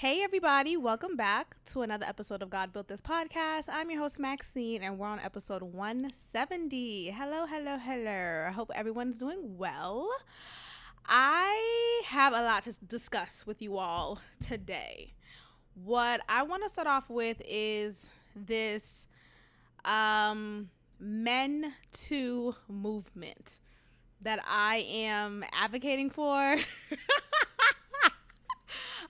Hey everybody, welcome back to another episode of God Built This Podcast. I'm your host Maxine and we're on episode 170. Hello. I hope everyone's doing well. I have a lot to discuss with you all today. What I want to start off with is this MENToo movement that I am advocating for.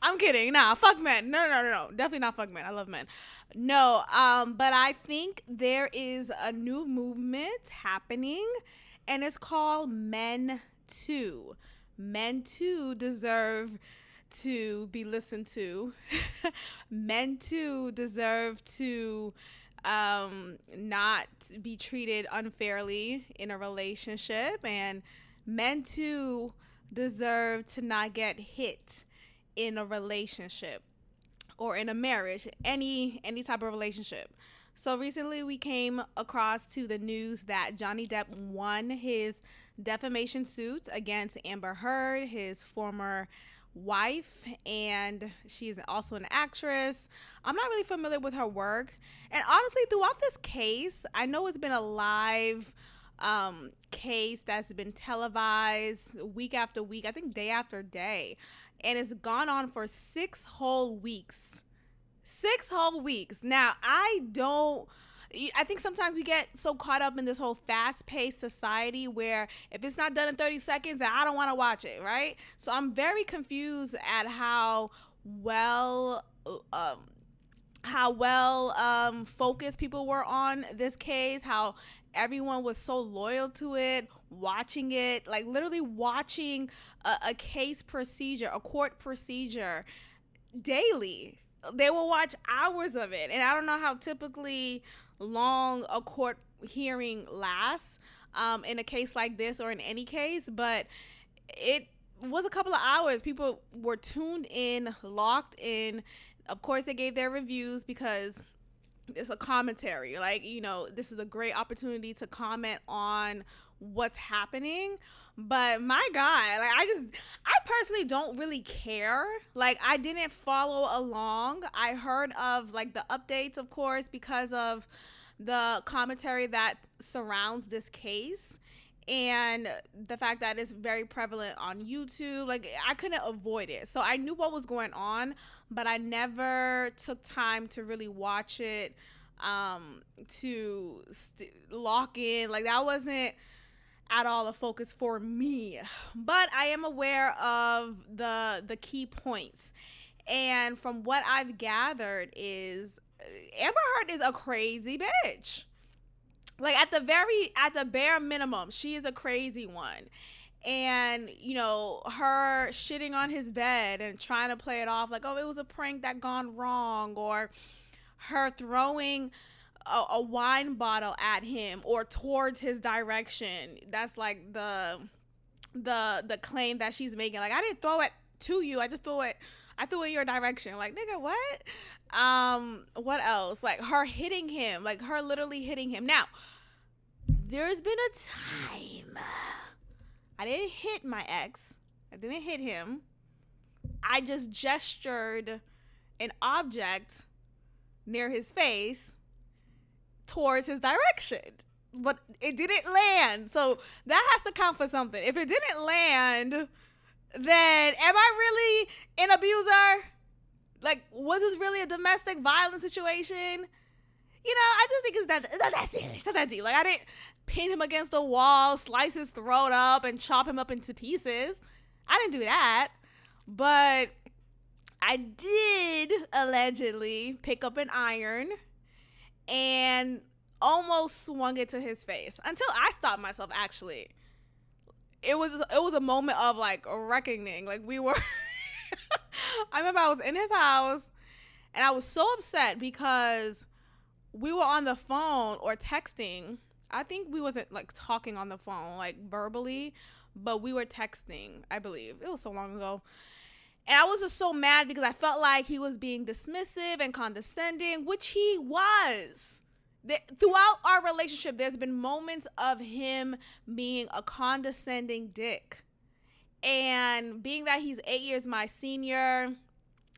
I'm kidding. Nah, fuck men. No. Definitely not fuck men. I love men. No, but I think there is a new movement happening and it's called MENToo. MENToo deserve to be listened to. MENToo deserve to not be treated unfairly in a relationship, and MENToo deserve to not get hit in a relationship or in a marriage, any type of relationship. So recently we came across to the news that Johnny Depp won his defamation suit against Amber Heard, his former wife, and she's also an actress. I'm not really familiar with her work. And honestly, throughout this case, I know it's been a live case that's been televised week after week, I think day after day. And it's gone on for 6 whole weeks. 6 whole weeks. Now, I think sometimes we get so caught up in this whole fast-paced society where if it's not done in 30 seconds, then I don't want to watch it, right? So I'm very confused at how well focused people were on this case, how everyone was so loyal to it, watching it, like literally watching a case procedure, a court procedure daily. They will watch hours of it. And I don't know how typically long a court hearing lasts in a case like this or in any case, but it was a couple of hours. People were tuned in, locked in. Of course, they gave their reviews because it's a commentary. Like, you know, this is a great opportunity to comment on what's happening. But my God, like I personally don't really care. Like, I didn't follow along. I heard of like the updates, of course, because of the commentary that surrounds this case and the fact that it's very prevalent on YouTube. Like, I couldn't avoid it. So I knew what was going on, but I never took time to really watch it, to lock in. Like, that wasn't at all a focus for me. But I am aware of the key points. And from what I've gathered is Amber Heard is a crazy bitch. Like, at the bare minimum, she is a crazy one. And, you know, her shitting on his bed and trying to play it off like, oh, it was a prank that gone wrong, or her throwing a wine bottle at him or towards his direction. That's like the claim that she's making. Like, I didn't throw it to you. I threw it in your direction. Like, nigga, what? What else? Like, her hitting him, like her literally hitting him. Now, there's been a time I didn't hit my ex. I didn't hit him. I just gestured an object near his face towards his direction. But it didn't land. So that has to count for something. If it didn't land, then am I really an abuser? Like, was this really a domestic violence situation? You know, I just think it's not that serious. It's not that deep. Like, I didn't pin him against a wall, slice his throat up, and chop him up into pieces. I didn't do that. But I did allegedly pick up an iron and almost swung it to his face until I stopped myself, actually. It was a moment of, like, reckoning. Like, we were... I remember I was in his house, and I was so upset because we were on the phone or texting. I think we wasn't, like, talking on the phone, like, verbally, but we were texting, I believe. It was so long ago. And I was just so mad because I felt like he was being dismissive and condescending, which he was. Throughout our relationship, there's been moments of him being a condescending dick. And being that he's 8 years my senior,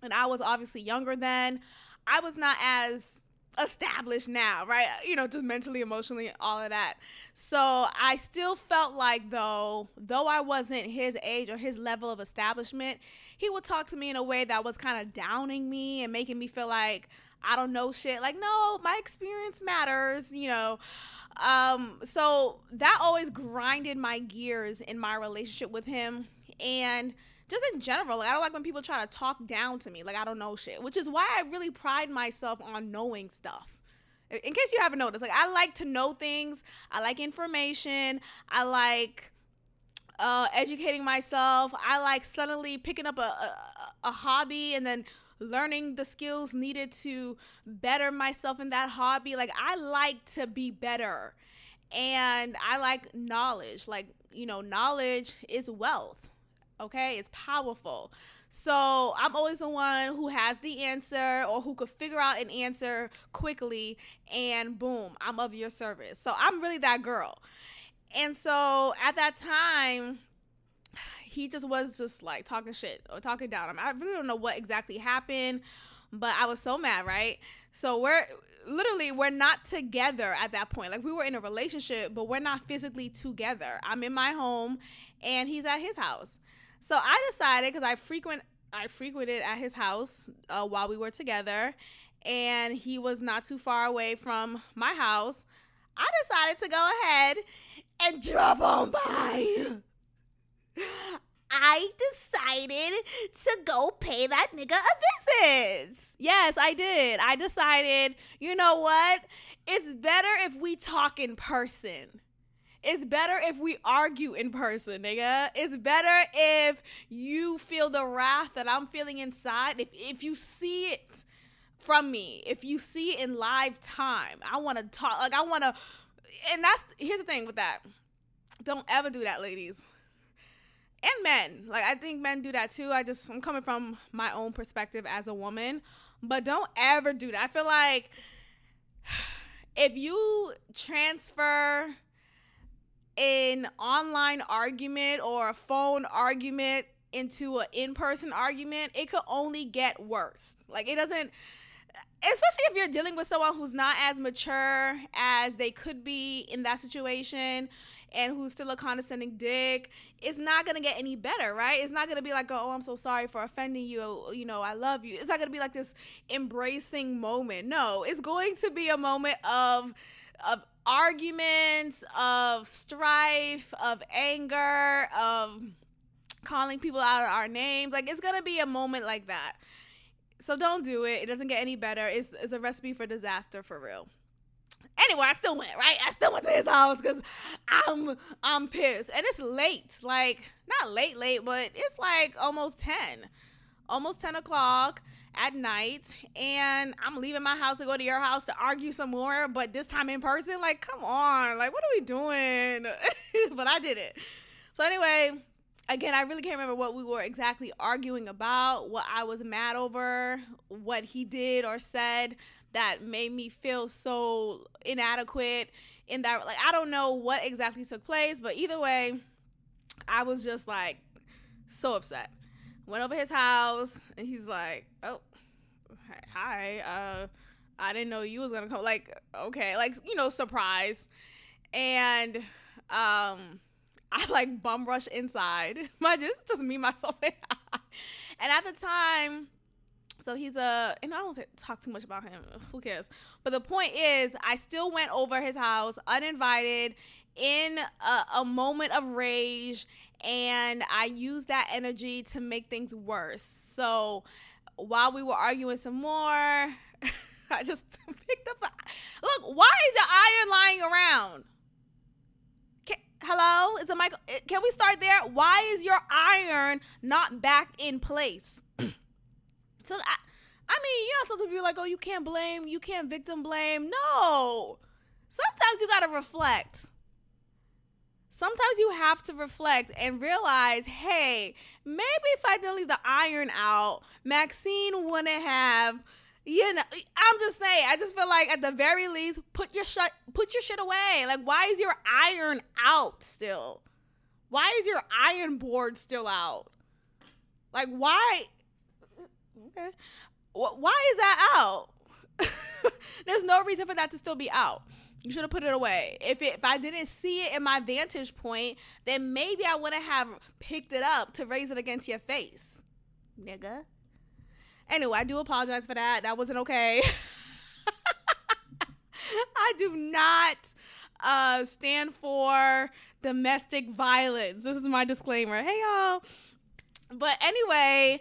And I was obviously younger then. I was not as established now, right? Just mentally, emotionally, all of that. So I still felt like though I wasn't his age or his level of establishment, he would talk to me in a way that was kind of downing me and making me feel like I don't know shit. Like, no, my experience matters. So that always grinded my gears in my relationship with him. And just in general, like, I don't like when people try to talk down to me like I don't know shit, which is why I really pride myself on knowing stuff. In case you haven't noticed, like, I like to know things. I like information. I like educating myself. I like suddenly picking up a hobby and then learning the skills needed to better myself in that hobby. Like, I like to be better. And I like knowledge. Like, knowledge is wealth. Okay, it's powerful. So I'm always the one who has the answer or who could figure out an answer quickly, and boom, I'm of your service. So I'm really that girl. And so at that time, he just was just like talking shit or talking down. I really don't know what exactly happened, but I was so mad, right? So we're not together at that point. Like, we were in a relationship, but we're not physically together. I'm in my home and he's at his house. So I decided, because I frequented at his house while we were together, and he was not too far away from my house. I decided to go ahead and drop on by. I decided to go pay that nigga a visit. Yes, I did. I decided, you know what? It's better if we talk in person. It's better if we argue in person, nigga. It's better if you feel the wrath that I'm feeling inside. If you see it from me, if you see it in live time, I want to talk. Like, and here's the thing with that. Don't ever do that, ladies. And men. Like, I think men do that too. I'm coming from my own perspective as a woman. But don't ever do that. I feel like if you transfer an online argument or a phone argument into an in-person argument, it could only get worse. Like, it doesn't, especially if you're dealing with someone who's not as mature as they could be in that situation and who's still a condescending dick. It's not gonna get any better, right? It's not gonna be like, oh, I'm so sorry for offending you, I love you. It's not gonna be like this embracing moment. No, it's going to be a moment of arguments, of strife, of anger, of calling people out of our names. Like, it's gonna be a moment like that. So don't do it. It doesn't get any better. It's a recipe for disaster, for real. Anyway, I still went, right? I still went to his house because I'm pissed. And it's late. Like, not late, but it's like almost 10 o'clock at night, and I'm leaving my house to go to your house to argue some more, but this time in person. Like, come on, like, what are we doing? But I did it. So anyway, again, I really can't remember what we were exactly arguing about, what I was mad over, what he did or said that made me feel so inadequate in that. Like, I don't know what exactly took place, but either way, I was just like so upset. Went over his house, and he's like, oh, hi, I didn't know you was gonna come. Like, okay, like, surprise. And I like bum rush inside. Just me, myself, and I. And at the time, so he's and I don't talk too much about him. Who cares? But the point is, I still went over his house uninvited in a moment of rage, and I used that energy to make things worse. So while we were arguing some more, I just picked up. Look, why is your iron lying around? Hello? Is the mic? Can we start there? Why is your iron not back in place? So I mean, some people are like, oh, you can't victim blame. No. Sometimes you gotta reflect. Sometimes you have to reflect and realize, hey, maybe if I didn't leave the iron out, Maxine wouldn't have, I'm just saying, I just feel like at the very least, put your shit away. Like, why is your iron out still? Why is your iron board still out? Like, why? Okay. Why is that out? There's no reason for that to still be out. You should have put it away. If I didn't see it in my vantage point, then maybe I wouldn't have picked it up to raise it against your face, nigga. Anyway, I do apologize for that. That wasn't okay. I do not stand for domestic violence. This is my disclaimer. Hey y'all. But anyway,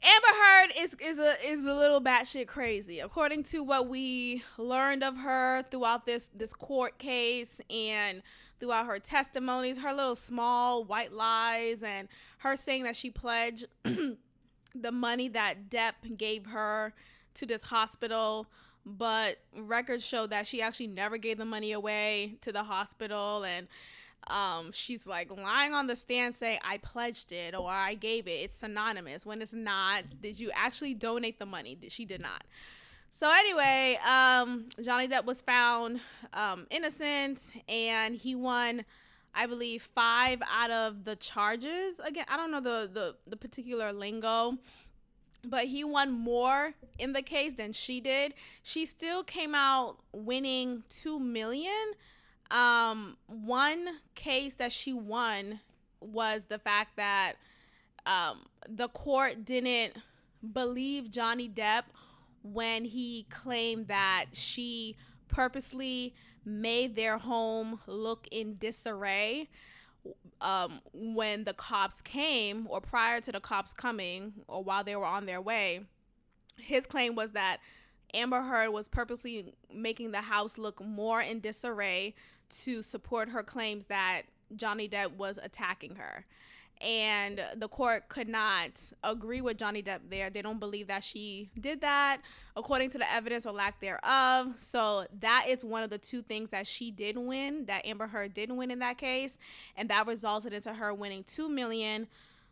Amber Heard is a little batshit crazy. According to what we learned of her throughout this court case and throughout her testimonies, her little small white lies, and her saying that she pledged the money that Depp gave her to this hospital, but records show that she actually never gave the money away to the hospital. And she's like lying on the stand saying I pledged it or I gave it. It's synonymous when it's not. Did you actually donate the money? She did not. So anyway, Johnny Depp was found innocent, and he won, I believe, 5 out of the charges. Again, I don't know the particular lingo, but he won more in the case than she did. She still came out winning $2 million. One case that she won was the fact that the court didn't believe Johnny Depp when he claimed that she purposely made their home look in disarray when the cops came, or prior to the cops coming, or while they were on their way. His claim was that Amber Heard was purposely making the house look more in disarray to support her claims that Johnny Depp was attacking her. And the court could not agree with Johnny Depp there. They don't believe that she did that according to the evidence or lack thereof. So that is one of the 2 things that she did win, that Amber Heard didn't win in that case. And that resulted into her winning $2 million.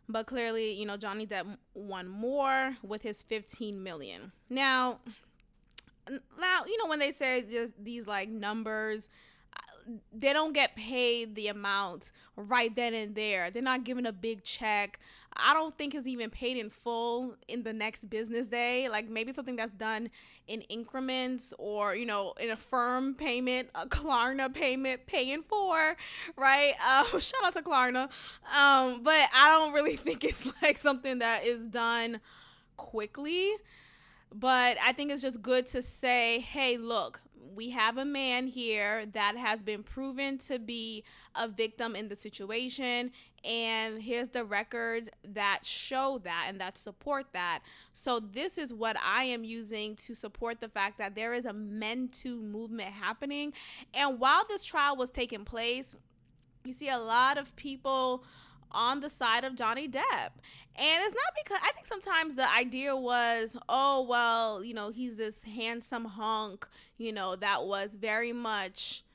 But clearly, you know, Johnny Depp won more with his $15 million. Now, you know, when they say these like numbers, they don't get paid the amount right then and there. They're not given a big check. I don't think it's even paid in full in the next business day. Like maybe something that's done in increments, or, you know, in a firm payment, a Klarna payment, paying for, right? Shout out to Klarna. But I don't really think it's like something that is done quickly. But I think it's just good to say, hey, look, we have a man here that has been proven to be a victim in the situation, and here's the records that show that and that support that. So this is what I am using to support the fact that there is a MENToo movement happening. And while this trial was taking place, you see a lot of people on the side of Johnny Depp. And it's not because, I think sometimes the idea was, oh, well, you know, he's this handsome hunk, you know, that was very much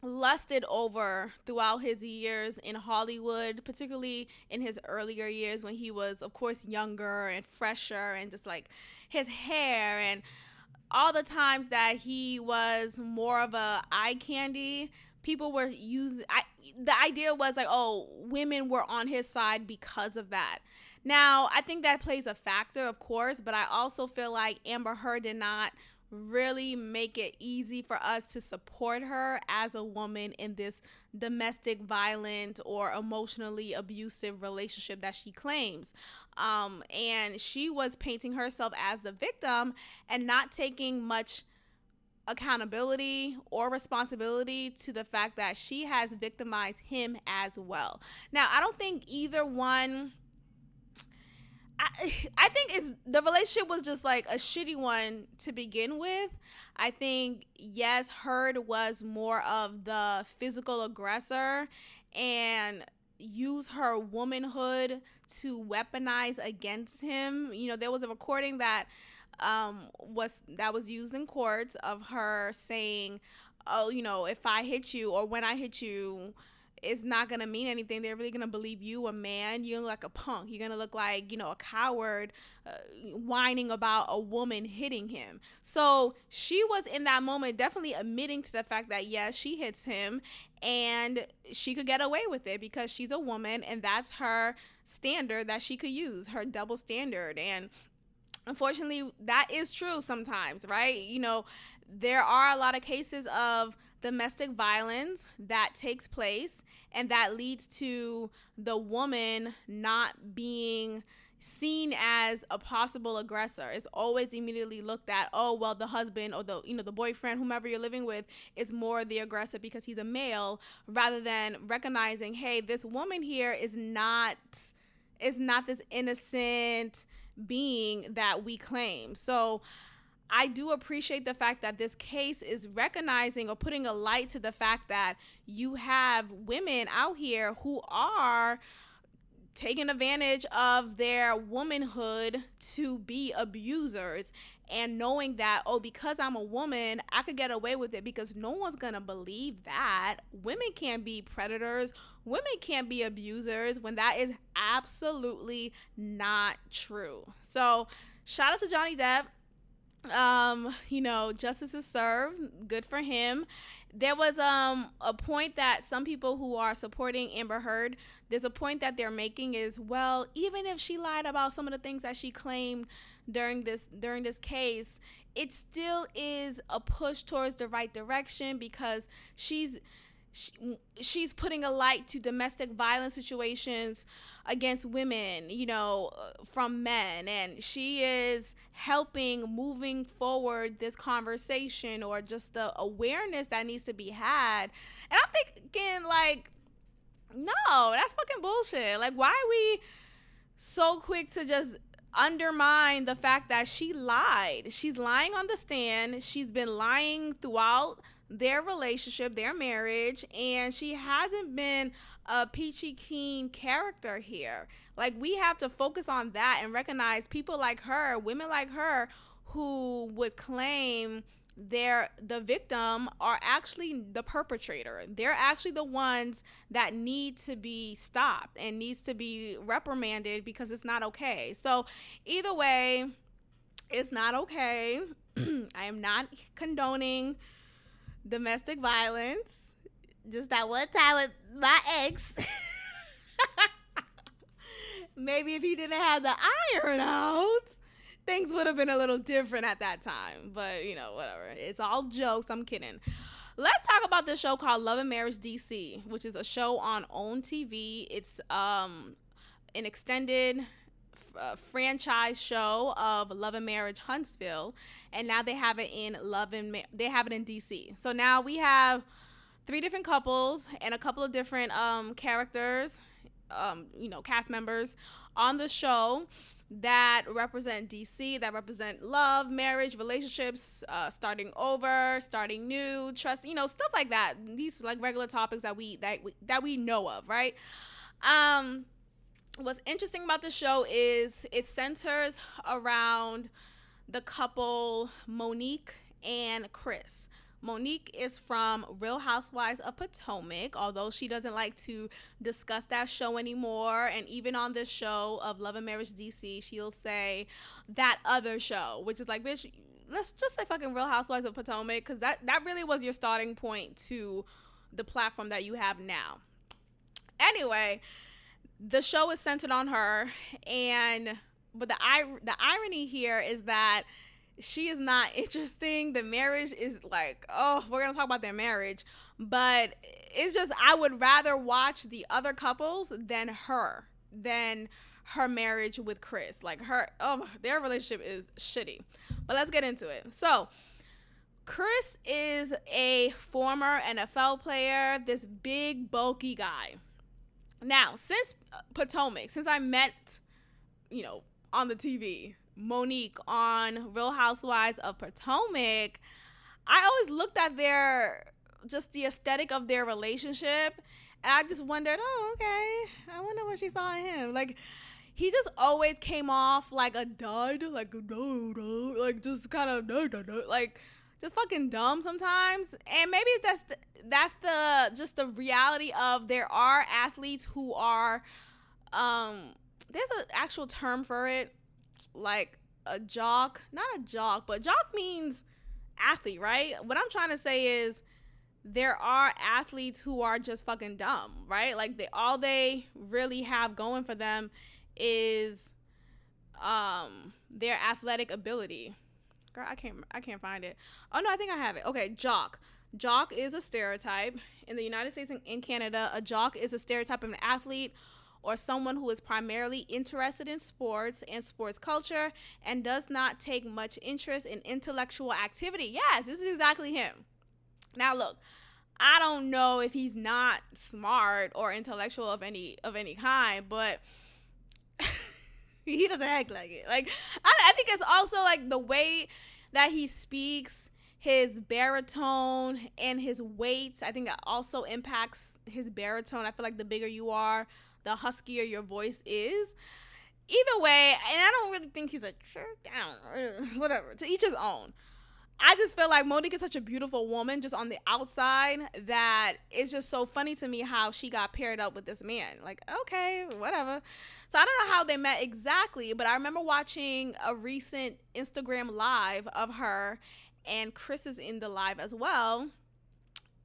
lusted over throughout his years in Hollywood, particularly in his earlier years when he was, of course, younger and fresher, and just like his hair and all the times that he was more of a eye candy. People were using, the idea was like, oh, women were on his side because of that. Now, I think that plays a factor, of course, but I also feel like Amber Heard did not really make it easy for us to support her as a woman in this domestic violent or emotionally abusive relationship that she claims. And she was painting herself as the victim and not taking much accountability or responsibility to the fact that she has victimized him as well. Now, I don't think either one, I think the relationship was just like a shitty one to begin with. I think, yes, Heard was more of the physical aggressor and use her womanhood to weaponize against him. You know, there was a recording that was used in court of her saying, oh, you know, if I hit you or when I hit you, it's not gonna mean anything. They're really gonna believe you, a man. You're like a punk. You're gonna look like, a coward, whining about a woman hitting him. So she was in that moment definitely admitting to the fact that yes, she hits him, and she could get away with it because she's a woman, and that's her standard that she could use, her double standard. And unfortunately, that is true sometimes, right? There are a lot of cases of domestic violence that takes place, and that leads to the woman not being seen as a possible aggressor. It's always immediately looked at, oh well, the husband or the boyfriend, whomever you're living with, is more the aggressor because he's a male, rather than recognizing, hey, this woman here is not this innocent being that we claim. So I do appreciate the fact that this case is recognizing or putting a light to the fact that you have women out here who are taking advantage of their womanhood to be abusers, and knowing that, oh, because I'm a woman, I could get away with it, because no one's gonna believe that. Women can't be predators. Women can't be abusers, when that is absolutely not true. So shout out to Johnny Depp. Justice is served. Good for him. There was a point that some people who are supporting Amber Heard, there's a point that they're making is, well, even if she lied about some of the things that she claimed during this case, it still is a push towards the right direction, because she's putting a light to domestic violence situations against women, from men, and she is helping moving forward this conversation, or just the awareness that needs to be had. And I'm thinking, like, no, that's fucking bullshit. Like, why are we so quick to just undermine the fact that she lied? She's lying on the stand. She's been lying throughout their relationship, their marriage, and she hasn't been a peachy keen character here. Like, we have to focus on that and recognize people like her, women like her, who would claim the victim are actually the perpetrator. They're actually the ones that need to be stopped and needs to be reprimanded, because it's not okay. So either way, it's not okay. I am not condoning domestic violence. Just that one time with my ex. Maybe if he didn't have the iron out, things would have been a little different at that time. But, whatever. It's all jokes. I'm kidding. Let's talk about this show called Love and Marriage DC, which is a show on OWN TV. It's an extended franchise show of Love and Marriage Huntsville, and now they have it in they have it in DC. So now we have 3 different couples and a couple of different characters, cast members on the show that represent DC, that represent love, marriage, relationships, starting over, starting new, trust, stuff like that. These like regular topics that we know of, right? What's interesting about the show is it centers around the couple Monique and Chris. Monique is from Real Housewives of Potomac, although she doesn't like to discuss that show anymore. And even on this show of Love and Marriage DC, she'll say that other show, which is like, bitch, let's just say fucking Real Housewives of Potomac, because that really was your starting point to the platform that you have now. Anyway, the show is centered on her, but the irony here is that she is not interesting. The marriage is like, oh, we're gonna talk about their marriage, but it's just, I would rather watch the other couples than her marriage with Chris. Like their relationship is shitty. But let's get into it. So Chris is a former NFL player, this big bulky guy. Now, since Potomac, since I met, on the TV, Monique on Real Housewives of Potomac, I always looked at the aesthetic of their relationship, and I just wondered, oh, okay, I wonder what she saw in him. Like, he just always came off like a dud, like, no, like, just kind of, like, just fucking dumb sometimes. And maybe that's just the reality of there are athletes who are there's an actual term for it, like a jock, not a jock, but jock means athlete, right? What I'm trying to say is there are athletes who are just fucking dumb, right? Like all they really have going for them is their athletic ability. Girl, I can't find it. Oh no, I think I have it. Okay, jock. Jock is a stereotype. In the United States and in Canada, a jock is a stereotype of an athlete or someone who is primarily interested in sports and sports culture and does not take much interest in intellectual activity. Yes, this is exactly him. Now look, I don't know if he's not smart or intellectual of any kind, but he doesn't act like it. Like I think it's also like the way that he speaks, his baritone and his weight. I think that also impacts his baritone. I feel like the bigger you are, the huskier your voice is. Either way, and I don't really think he's a whatever. To each his own. I just feel like Monique is such a beautiful woman just on the outside that it's just so funny to me how she got paired up with this man. Like, okay, whatever. So I don't know how they met exactly, but I remember watching a recent Instagram live of her, and Chris is in the live as well.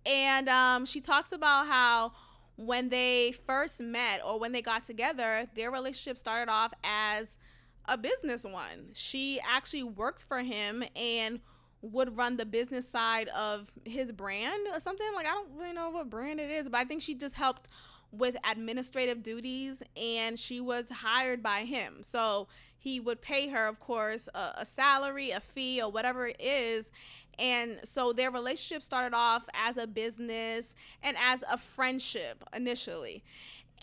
And she talks about how when they first met or when they got together, their relationship started off as a business one. She actually worked for him and would run the business side of his brand or something. Like, I don't really know what brand it is, but I think she just helped with administrative duties, and she was hired by him. So he would pay her, of course, a salary, a fee, or whatever it is. And so their relationship started off as a business and as a friendship initially.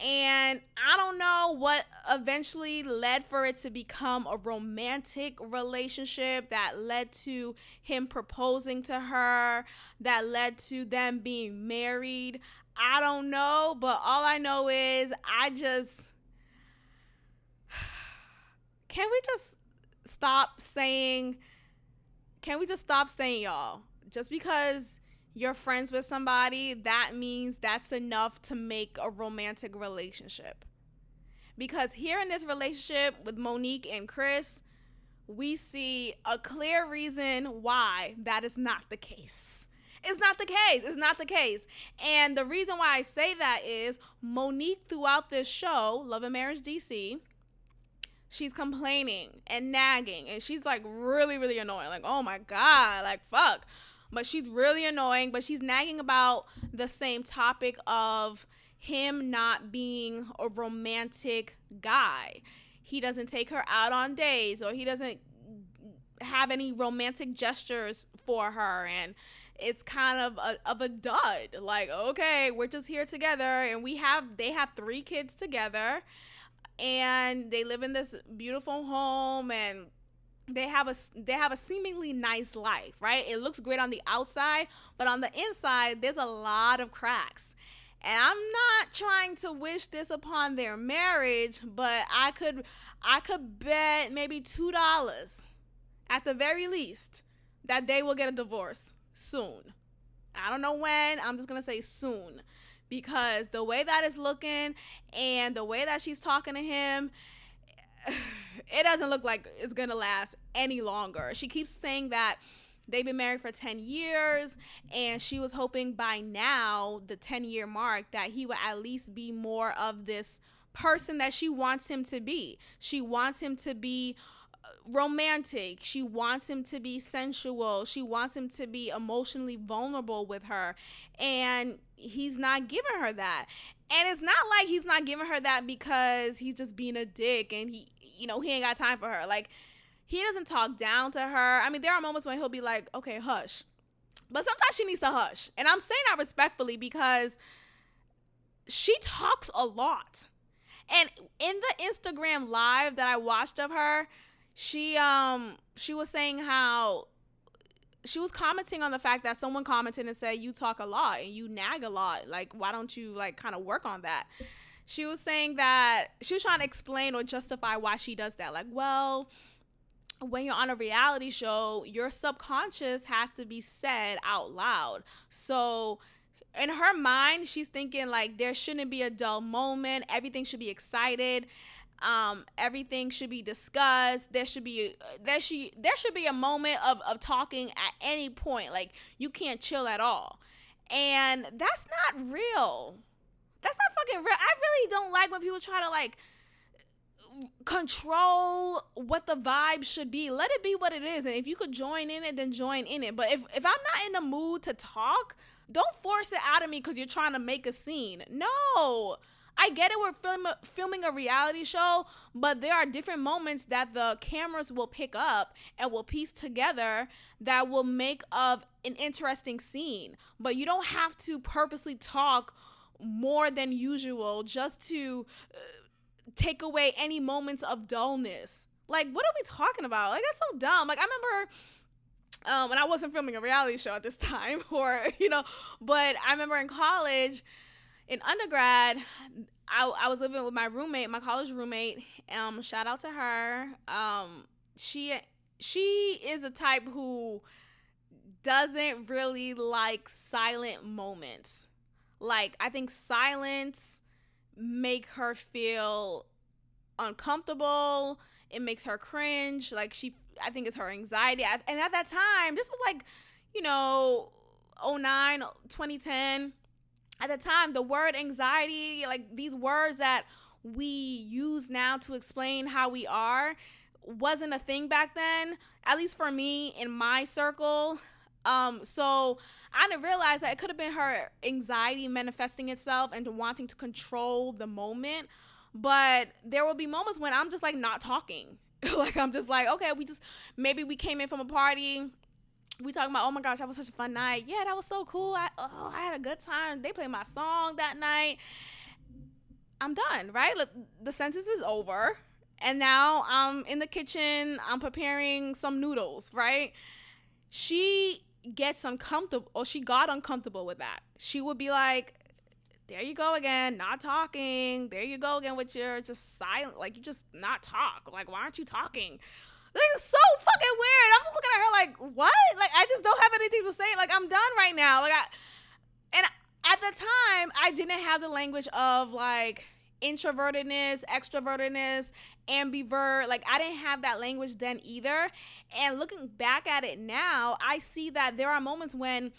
And I don't know what eventually led for it to become a romantic relationship that led to him proposing to her, that led to them being married. I don't know, but all I know is can we just stop saying y'all? Just because you're friends with somebody, that means that's enough to make a romantic relationship. Because here in this relationship with Monique and Chris, we see a clear reason why that is not the case. It's not the case. It's not the case. And the reason why I say that is Monique, throughout this show, Love and Marriage DC, she's complaining and nagging, and she's like really, really annoying. Like, oh my God, like fuck. But she's really annoying, but she's nagging about the same topic of him not being a romantic guy. He doesn't take her out on dates, or he doesn't have any romantic gestures for her, and it's kind of a dud. Like, okay, we're just here together, and they have 3 kids together, and they live in this beautiful home, and they have a seemingly nice life, right? It looks great on the outside, but on the inside, there's a lot of cracks. And I'm not trying to wish this upon their marriage, but I could bet maybe $2 at the very least that they will get a divorce soon. I don't know when. I'm just gonna say soon, because the way that is looking and the way that she's talking to him, it doesn't look like it's gonna last any longer. She keeps saying that they've been married for 10 years, and she was hoping by now, the 10-year mark, that he would at least be more of this person that she wants him to be. She wants him to be romantic. She wants him to be sensual. She wants him to be emotionally vulnerable with her, and he's not giving her that. And it's not like he's not giving her that because he's just being a dick and he ain't got time for her. Like, he doesn't talk down to her. I mean, there are moments when he'll be like, okay, hush. But sometimes she needs to hush. And I'm saying that respectfully because she talks a lot. And in the Instagram live that I watched of her, she was saying how she was commenting on the fact that someone commented and said, you talk a lot and you nag a lot. Like, why don't you like kind of work on that? She was saying that she was trying to explain or justify why she does that. Like, well, when you're on a reality show, your subconscious has to be said out loud. So in her mind, she's thinking like there shouldn't be a dull moment. Everything should be excited. Everything should be discussed. There should be a moment of talking at any point. Like you can't chill at all. And that's not real. That's not fucking real. I really don't like when people try to like control what the vibe should be. Let it be what it is. And if you could join in it, then join in it. But if I'm not in the mood to talk, don't force it out of me because you're trying to make a scene. No. I get it, we're filming a reality show, but there are different moments that the cameras will pick up and will piece together that will make of an interesting scene. But you don't have to purposely talk more than usual just to take away any moments of dullness. Like, what are we talking about? Like, that's so dumb. Like, I remember when I wasn't filming a reality show at this time, but I remember in college, in undergrad, I was living with my roommate, my college roommate. Shout out to her. She is a type who doesn't really like silent moments. Like, I think silence make her feel uncomfortable. It makes her cringe. Like, I think it's her anxiety. And at that time, this was like, 09, 2010. At the time, the word anxiety, like these words that we use now to explain how we are, wasn't a thing back then, at least for me in my circle. So I didn't realize that it could have been her anxiety manifesting itself and wanting to control the moment. But there will be moments when I'm just like not talking. Like I'm just like, okay, maybe we came in from a party. We talking about, oh my gosh, that was such a fun night. Yeah, that was so cool. I had a good time. They played my song that night. I'm done, right? The sentence is over. And now I'm in the kitchen. I'm preparing some noodles, right? She gets uncomfortable, or she got uncomfortable with that. She would be like, there you go again, not talking. There you go again with your just silent, like you just not talk. Like, why aren't you talking? Like, it's so fucking weird. I'm just looking at her like, what? Like, I just don't have anything to say. Like, I'm done right now. And at the time, I didn't have the language of like introvertedness, extrovertedness, ambivert. Like, I didn't have that language then either. And looking back at it now, I see that there are moments when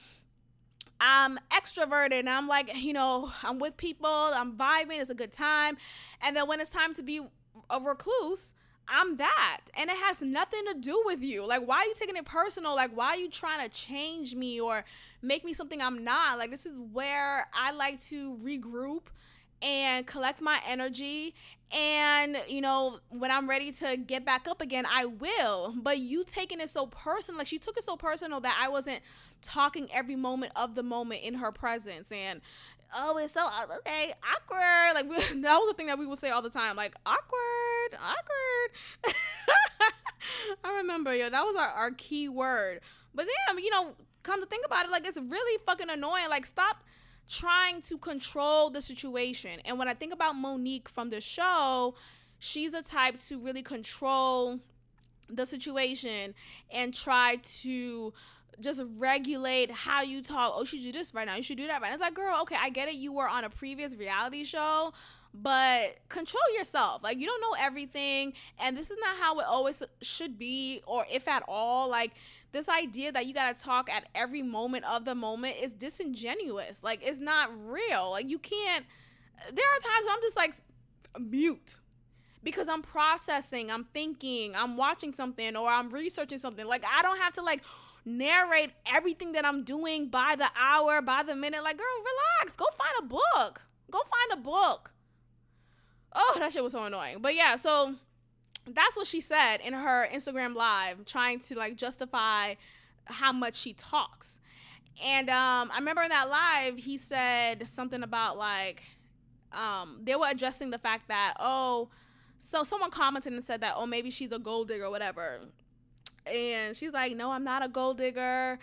I'm extroverted and I'm like, I'm with people, I'm vibing, it's a good time. And then when it's time to be a recluse, I'm that. And it has nothing to do with you. Like, why are you taking it personal? Like, why are you trying to change me or make me something I'm not? Like, this is where I like to regroup and collect my energy. And, when I'm ready to get back up again, I will. But you taking it so personal, like she took it so personal that I wasn't talking every moment of the moment in her presence. And oh, it's so, okay, awkward. Like, that was the thing that we would say all the time. Like, awkward. I remember, that was our key word. But damn, come to think about it, like, it's really fucking annoying. Like, stop trying to control the situation. And when I think about Monique from the show, she's a type to really control the situation and try to just regulate how you talk. Oh, you should do this right now. You should do that right now. It's like, girl, okay, I get it. You were on a previous reality show, but control yourself. Like, you don't know everything, and this is not how it always should be, or if at all. Like, this idea that you gotta talk at every moment of the moment is disingenuous. Like, it's not real. Like, you can't. There are times when I'm just like mute because I'm processing, I'm thinking, I'm watching something, or I'm researching something. Like, I don't have to like narrate everything that I'm doing by the hour, by the minute. Like, girl, relax. Go find a book. Oh, that shit was so annoying. But yeah, so that's what she said in her Instagram live, trying to like justify how much she talks. And I remember in that live, he said something about like, they were addressing the fact that, so someone commented and said that, maybe she's a gold digger or whatever. And she's like, no, I'm not a gold digger.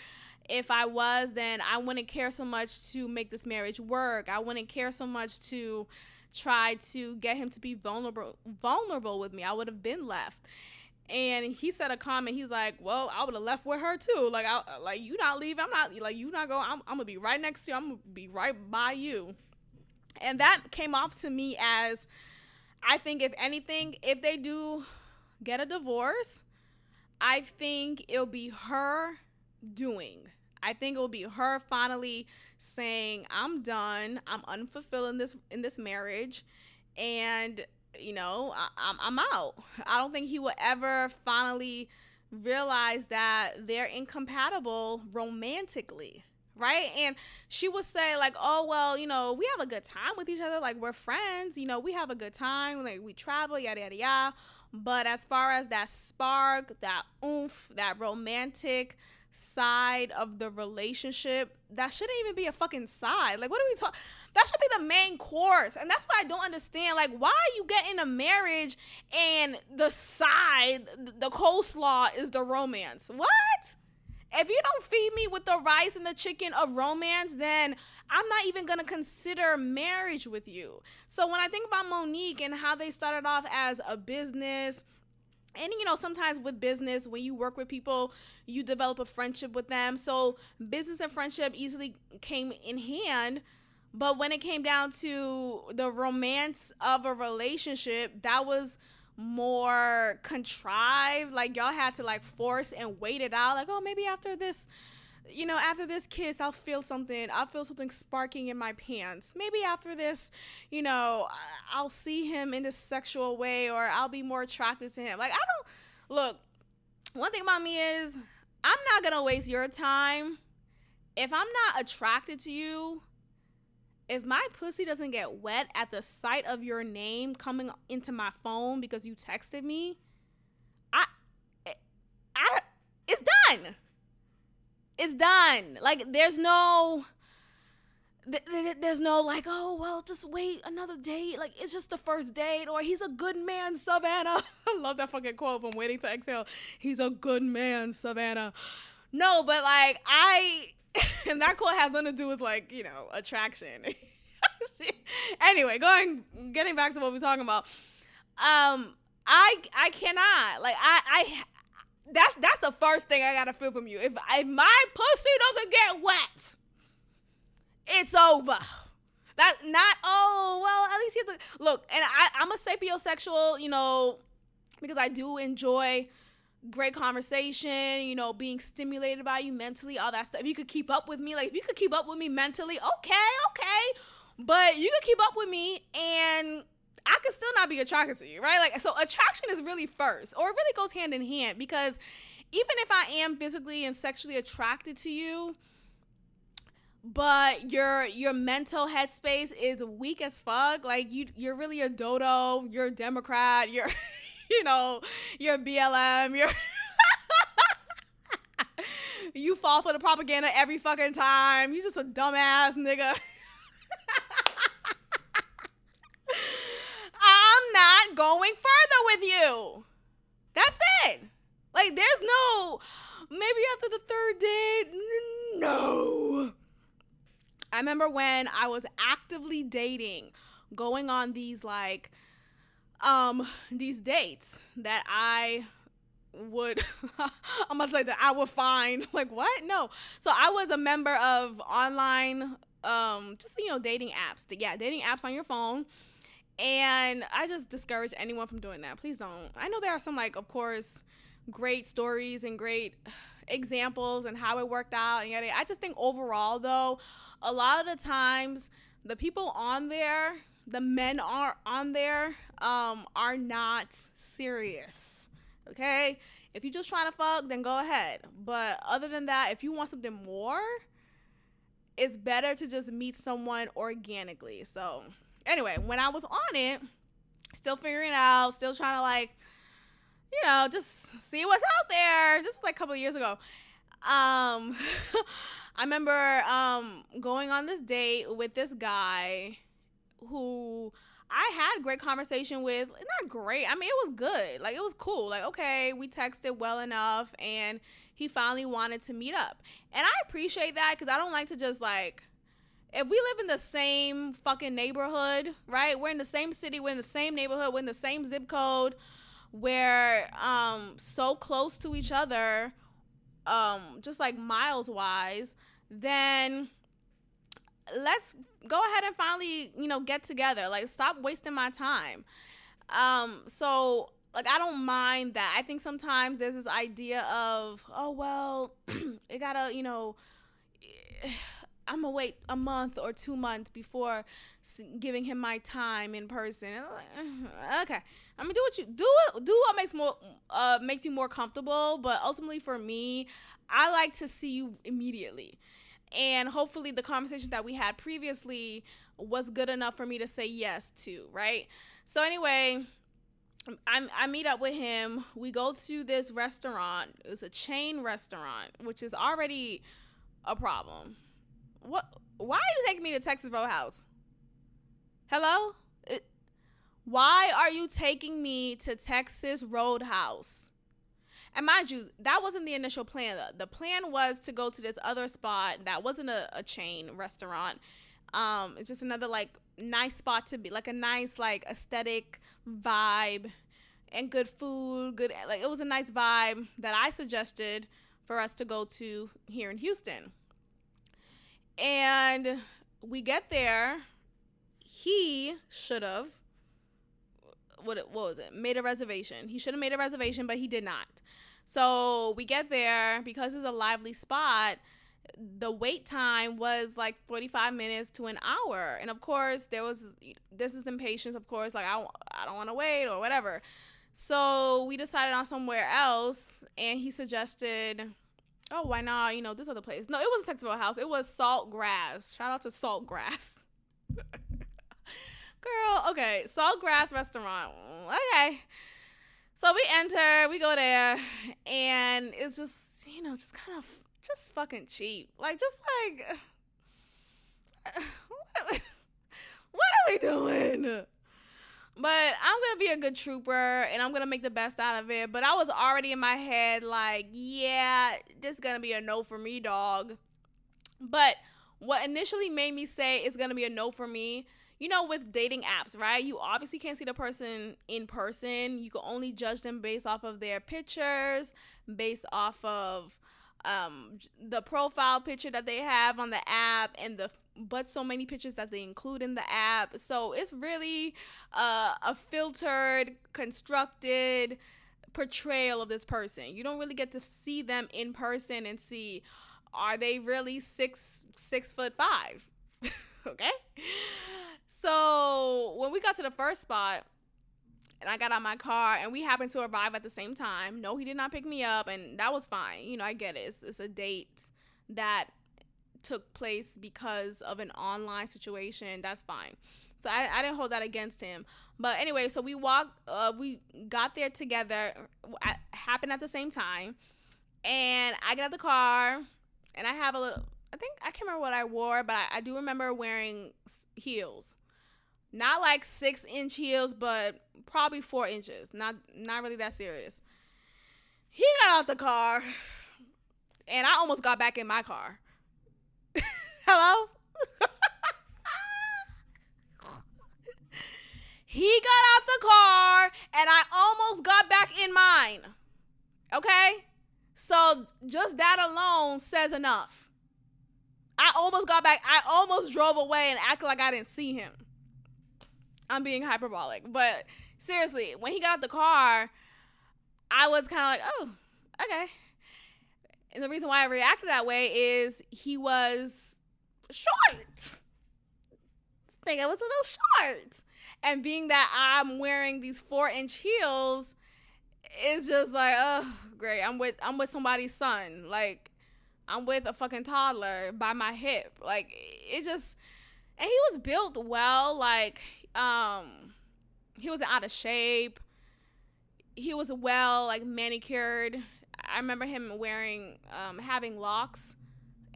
If I was, then I wouldn't care so much to make this marriage work. I wouldn't care so much to try to get him to be vulnerable with me. I would have been left. And he said a comment. He's like, well, I would have left with her too. Like, you not leaving. I'm not, like, you not going. I'm going to be right next to you. I'm going to be right by you. And that came off to me as, I think if anything, if they do get a divorce, I think it'll be her doing. I think it will be her finally saying, I'm done. I'm unfulfilled in this marriage. And, you know, I'm out. I don't think he will ever finally realize that they're incompatible romantically. Right. And she would say, like, oh, well, you know, we have a good time with each other. Like, we're friends. You know, we have a good time. Like, we travel, yada, yada, yada. But as far as that spark, that oomph, that romantic side of the relationship, that shouldn't even be a fucking side. Like, what are we talking? That should be the main course. And that's what I don't understand. Like, why are you getting a marriage and the side, the coleslaw is the romance? What? If you don't feed me with the rice and the chicken of romance, then I'm not even going to consider marriage with you. So when I think about Monique and how they started off as a business, and, you know, sometimes with business, when you work with people, you develop a friendship with them. So business and friendship easily came in hand. But when it came down to the romance of a relationship, that was more contrived. Like, y'all had to, like, force and wait it out. Like, oh, maybe after this, you know, after this kiss, I'll feel something sparking in my pants. Maybe after this, you know, I'll see him in this sexual way, or I'll be more attracted to him. Like, look, one thing about me is I'm not gonna waste your time. If I'm not attracted to you, if my pussy doesn't get wet at the sight of your name coming into my phone because you texted me, it's done. It's done. Like, there's no like, oh, well, just wait another date. Like, it's just the first date, or he's a good man, Savannah. I love that fucking quote from Waiting to Exhale. He's a good man, Savannah. No, but, like, and that quote has nothing to do with, like, you know, attraction. Anyway, getting back to what we're talking about. I cannot, like, that's the first thing I gotta feel from you. If my pussy doesn't get wet, it's over. That's not, oh, well, at least you have to look. And I'm a sapiosexual, you know, because I do enjoy great conversation, you know, being stimulated by you mentally, all that stuff. If you could keep up with me, like, if you could keep up with me mentally, okay. But you could keep up with me and I could still not be attracted to you, right? Like, so attraction is really first, or it really goes hand in hand, because even if I am physically and sexually attracted to you, but your mental headspace is weak as fuck, like, you're really a dodo, you're a Democrat, you're you know, you're a BLM, you fall for the propaganda every fucking time, you just a dumbass nigga. I'm not going further with you. That's it. Like, there's no, maybe after the third date, no. I remember when I was actively dating, going on these, like, these dates that I would, I'm gonna say that I would find, like, what? No. So I was a member of online, just, you know, dating apps. Yeah, dating apps on your phone. And I just discourage anyone from doing that. Please don't. I know there are some, like, of course, great stories and great examples and how it worked out. And yada. I just think overall, though, a lot of the times the people on there, the men are on there, are not serious. Okay? If you're just trying to fuck, then go ahead. But other than that, if you want something more, it's better to just meet someone organically. So anyway, when I was on it, still figuring it out, still trying to, like, you know, just see what's out there. This was like a couple of years ago. I remember going on this date with this guy who I had great conversation with. Not great. I mean, it was good. Like, it was cool. Like, okay, we texted well enough, and he finally wanted to meet up. And I appreciate that, because I don't like to just, like, if we live in the same fucking neighborhood, right? We're in the same city, we're in the same neighborhood, we're in the same zip code, we're so close to each other, just like miles wise, then let's go ahead and finally, get together. Like, stop wasting my time. So like, I don't mind that. I think sometimes there's this idea of, oh well, it gotta, I'm gonna wait a month or 2 months before giving him my time in person. And I'm like, okay, I mean, do what makes you more comfortable. But ultimately, for me, I like to see you immediately, and hopefully, the conversation that we had previously was good enough for me to say yes to. Right. So anyway, I meet up with him. We go to this restaurant. It's a chain restaurant, which is already a problem. What? Why are you taking me to Texas Roadhouse? Hello? Why are you taking me to Texas Roadhouse? And mind you, that wasn't the initial plan. The plan was to go to this other spot that wasn't a chain restaurant. It's just another like nice spot to be, like a nice like aesthetic vibe and good food, good, like it was a nice vibe that I suggested for us to go to here in Houston. And we get there. He should have, what was it? Made a reservation. He should have made a reservation, but he did not. So we get there, because it's a lively spot. The wait time was like 45 minutes to an hour. And of course, this is impatience, of course, like I don't want to wait or whatever. So we decided on somewhere else, and he suggested, oh, why not, this other place. No, it wasn't Texas Roadhouse. It was Saltgrass. Shout out to Saltgrass. Girl, okay, Saltgrass restaurant. Okay. So we enter, we go there, and it's just, just kind of, just fucking cheap. Like, just like, what are we doing? But I'm going to be a good trooper, and I'm going to make the best out of it. But I was already in my head like, yeah, this is going to be a no for me, dog. But what initially made me say it's going to be a no for me, with dating apps, right? You obviously can't see the person in person. You can only judge them based off of their pictures, based off of the profile picture that they have on the app, and but so many pictures that they include in the app. So it's really a filtered, constructed portrayal of this person. You don't really get to see them in person and see, are they really 6'5"? Okay. So when we got to the first spot, and I got out my car, and we happened to arrive at the same time. No, he did not pick me up, and that was fine. I get it. It's a date that took place because of an online situation. That's fine. So I didn't hold that against him. But anyway, so we got there together, happened at the same time, and I get out the car, and I have I can't remember what I wore, but I do remember wearing heels. Not like 6-inch heels, but probably 4 inches. Not really that serious. He got out the car, and I almost got back in my car. Hello? He got out the car, and I almost got back in mine. Okay? So just that alone says enough. I almost got back. I almost drove away and acted like I didn't see him. I'm being hyperbolic. But seriously, when he got out the car, I was kind of like, oh, okay. And the reason why I reacted that way is he was short. I think I was a little short. And being that I'm wearing these 4-inch heels, it's just like, oh, great. I'm with somebody's son. Like, I'm with a fucking toddler by my hip. Like, it just, and he was built well. Like, he wasn't out of shape. He was well, like, manicured. I remember him having locks,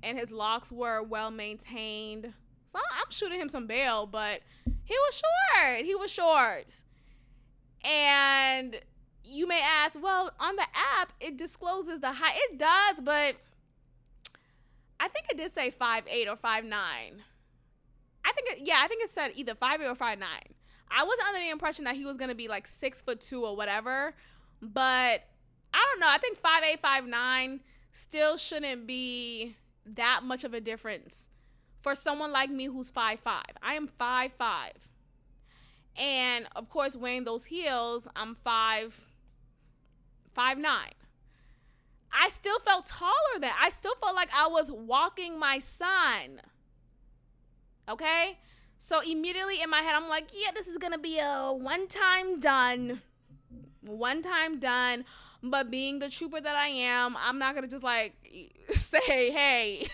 and his locks were well maintained. So I'm shooting him some bail, but he was short. And you may ask, well, on the app, it discloses the height. It does, but I think it did say 5'8" or 5'9". I think it said either 5'8" or 5'9". I wasn't under the impression that he was gonna be like 6'2" or whatever, but I don't know. I think 5'8", 5'9" still shouldn't be that much of a difference for someone like me who's 5'5". I am 5'5", and of course wearing those heels, I'm 5'9". I still felt taller than. I still felt like I was walking my son. Okay? So immediately in my head, I'm like, yeah, this is going to be a one-time done. One-time done. But being the trooper that I am, I'm not going to just like say, hey,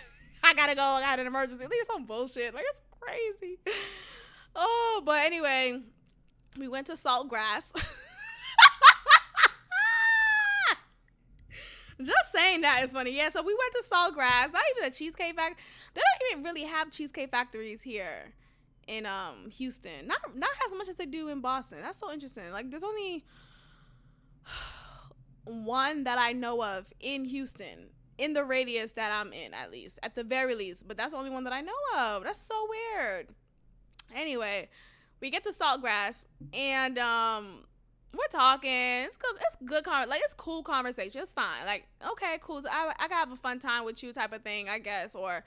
I got to go. I got an emergency. Like, some bullshit. Like, it's crazy. Oh, but anyway, we went to Saltgrass. Just saying that is funny. Yeah, so we went to Saltgrass. Not even a cheesecake factory. They don't even really have cheesecake factories here in Houston. Not as much as they do in Boston. That's so interesting. Like, there's only one that I know of in Houston, in the radius that I'm in, at least, at the very least. But that's the only one that I know of. That's so weird. Anyway, we get to Saltgrass, and we're talking. It's good. It's good. Like, it's cool conversation. It's fine. Like, okay, cool. So I can have a fun time with you, type of thing, I guess. Or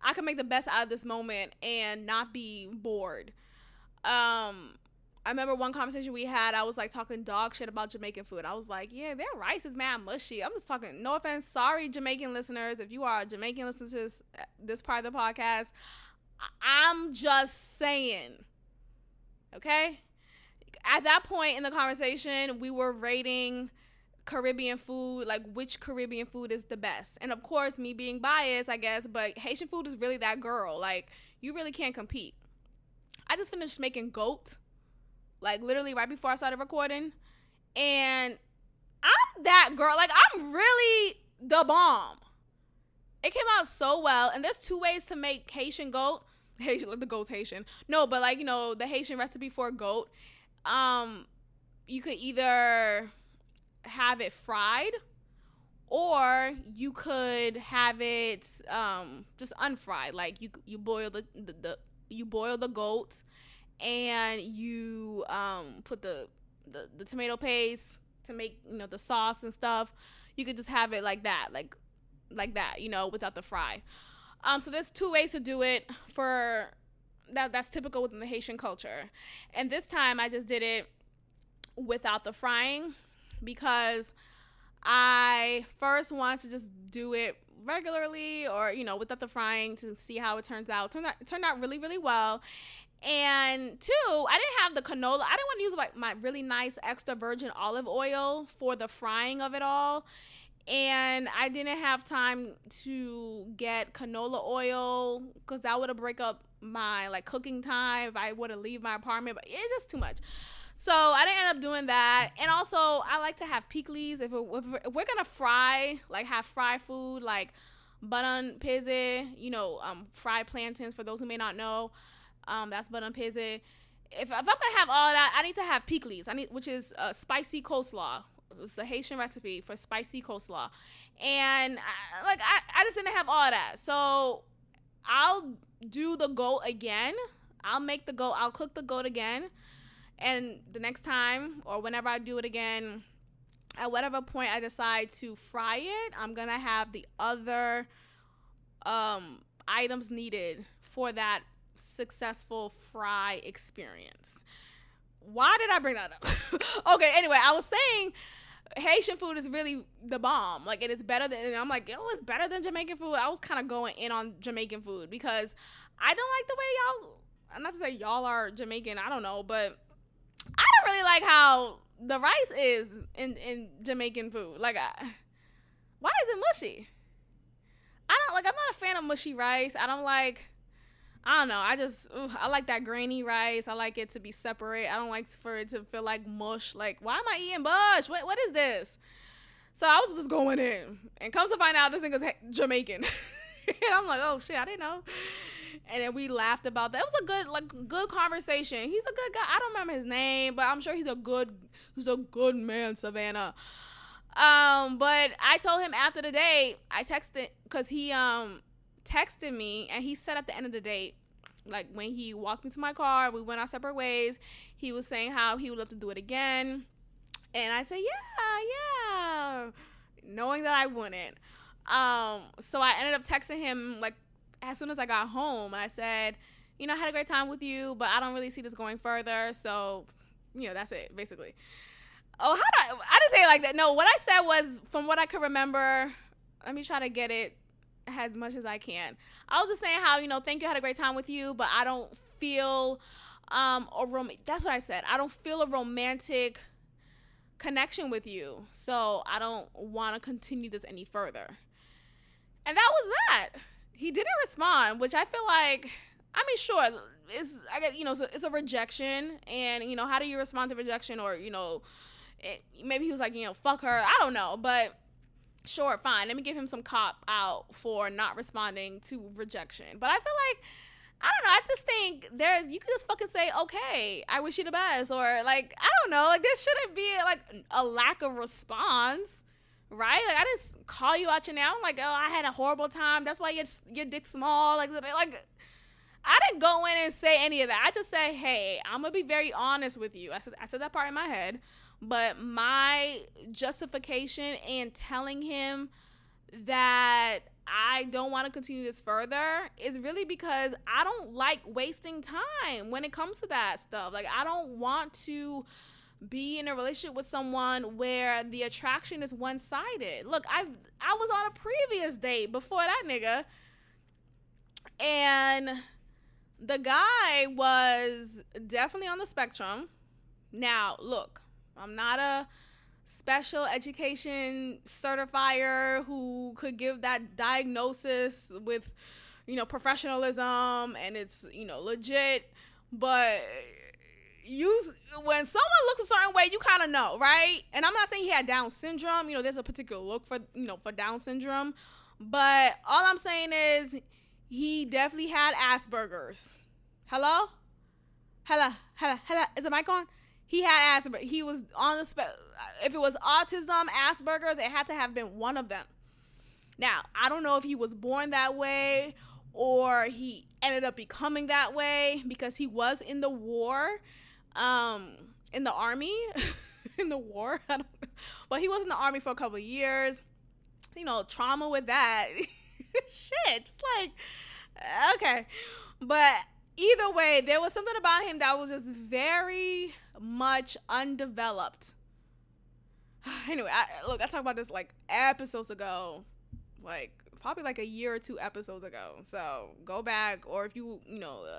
I can make the best out of this moment and not be bored. I remember one conversation we had. I was like talking dog shit about Jamaican food. I was like, yeah, their rice is mad mushy. I'm just talking. No offense. Sorry, Jamaican listeners. If you are a Jamaican listener to this part of the podcast, I'm just saying. Okay. At that point in the conversation, we were rating Caribbean food, like which Caribbean food is the best. And of course, me being biased, I guess, but Haitian food is really that girl. Like, you really can't compete. I just finished making goat, like literally right before I started recording. And I'm that girl. Like, I'm really the bomb. It came out so well. And there's 2 ways to make Haitian goat. Haitian, like the goat's Haitian. No, but like, you know, the Haitian recipe for goat. You could either have it fried, or you could have it just unfried. Like, you boil the goat, and you put the tomato paste to make, you know, the sauce and stuff. You could just have it like that, like that, you know, without the fry. So there's 2 ways to do it for that's typical within the Haitian culture. And this time I just did it without the frying, because I first wanted to just do it regularly, or, you know, without the frying, to see how it turns out. It turned out really, really well. And 2, I didn't have the canola. I didn't want to use like my really nice extra virgin olive oil for the frying of it all. And I didn't have time to get canola oil, because that would have break up my like cooking time if I would have leave my apartment. But it's just too much. So I didn't end up doing that. And also, I like to have pickles. If we're gonna fry, like have fried food, like button pizzy, you know, fried plantains, for those who may not know, that's button pizzy. If I'm gonna have all that, I need to have pickles. Which is spicy coleslaw. It's the Haitian recipe for spicy coleslaw. And I just didn't have all that. So I'll do the goat again. I'll cook the goat again. And the next time, or whenever I do it again, at whatever point I decide to fry it, I'm going to have the other items needed for that successful fry experience. Why did I bring that up? Okay, anyway, I was saying Haitian food is really the bomb. Like, it is better than, and I'm like, yo, it's better than Jamaican food. I was kind of going in on Jamaican food because I don't like the way y'all, not to say y'all are Jamaican, I don't know, but I don't really like how the rice is in Jamaican food. Like, why is it mushy? I'm not a fan of mushy rice. I don't know. I like that grainy rice. I like it to be separate. I don't like for it to feel like mush. Like, why am I eating mush? What is this? So I was just going in, and come to find out, this nigga's Jamaican. And I'm like, oh shit, I didn't know. And then we laughed about that. It was a good conversation. He's a good guy. I don't remember his name, but I'm sure he's a good man, Savannah. But I told him after the date, I texted, because he texted me, and he said at the end of the date, Like when he walked me to my car, we went our separate ways. He was saying how he would love to do it again. And I said, yeah, knowing that I wouldn't. So I ended up texting him like as soon as I got home, and I said, I had a great time with you, but I don't really see this going further. So, that's it, basically. Oh, I didn't say it like that. No, what I said was, from what I could remember, let me try to get it as much as I can. I was just saying how, thank you, I had a great time with you, but I don't feel that's what I said. I don't feel a romantic connection with you, so I don't want to continue this any further. And that was that. He didn't respond, which I feel like, sure, it's a rejection, and how do you respond to rejection? Or maybe he was like, fuck her, I don't know, but sure, fine, let me give him some cop out for not responding to rejection. But I feel like, I don't know, I just think you could just fucking say, okay, I wish you the best, or like, I don't know, like, there shouldn't be like a lack of response, right? Like, I didn't call you out your name. I'm like, oh, I had a horrible time, that's why your dick's small, like I didn't go in and say any of that. I just said, hey, I'm gonna be very honest with you. I said that part in my head, but my justification in telling him that I don't want to continue this further is really because I don't like wasting time when it comes to that stuff. Like, I don't want to be in a relationship with someone where the attraction is one-sided. Look, I was on a previous date before that nigga, and the guy was definitely on the spectrum. Now, look, I'm not a special education certifier who could give that diagnosis with, professionalism, and it's, legit. But when someone looks a certain way, you kind of know, right? And I'm not saying he had Down syndrome. There's a particular look for Down syndrome. But all I'm saying is he definitely had Asperger's. Hello? Is the mic on? He had Asperger's. He was on the if it was autism, Asperger's, it had to have been one of them. Now, I don't know if he was born that way or he ended up becoming that way because he was in the war, in the army, in the war. I don't know. Well, he was in the army for a couple of years. Trauma with that. Shit, just like, okay. But either way, there was something about him that was just very much undeveloped. Anyway, I talked about this like episodes ago, like probably like a year or two episodes ago. So go back, or if you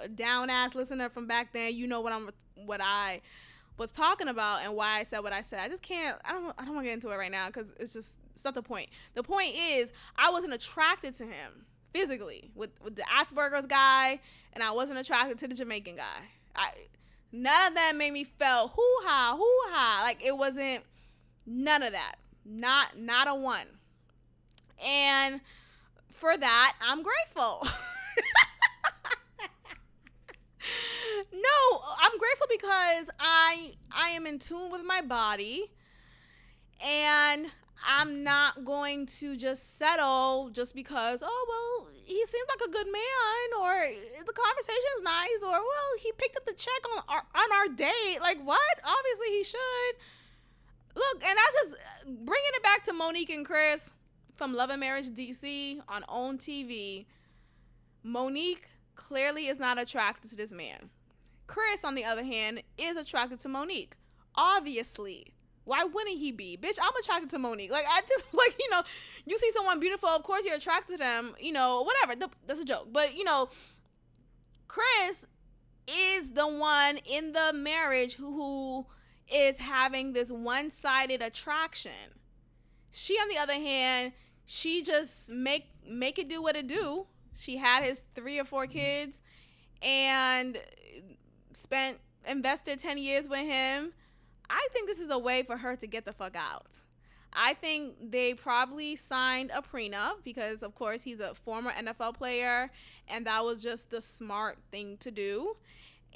a down ass listener from back then, what I was talking about and why I said what I said. I just can't. I don't want to get into it right now because it's not the point. The point is I wasn't attracted to him physically with the Asperger's guy, and I wasn't attracted to the Jamaican guy. None of that made me feel hoo-ha. Like, it wasn't none of that. Not a one. And for that, I'm grateful. No, I'm grateful because I am in tune with my body, and I'm not going to just settle just because, he seems like a good man, or the conversation's nice, or, he picked up the check on our date. Like, what? Obviously he should. Look, and that's just bringing it back to Monique and Chris from Love and Marriage DC on OWN TV. Monique clearly is not attracted to this man. Chris, on the other hand, is attracted to Monique. Obviously. Why wouldn't he be? Bitch, I'm attracted to Monique. Like, I just, you see someone beautiful, of course you're attracted to them, whatever. That's a joke. But, Chris is the one in the marriage who is having this one-sided attraction. She, on the other hand, she just make it do what it do. She had his 3 or 4 kids and invested 10 years with him. I think this is a way for her to get the fuck out. I think they probably signed a prenup because, of course, he's a former NFL player, and that was just the smart thing to do.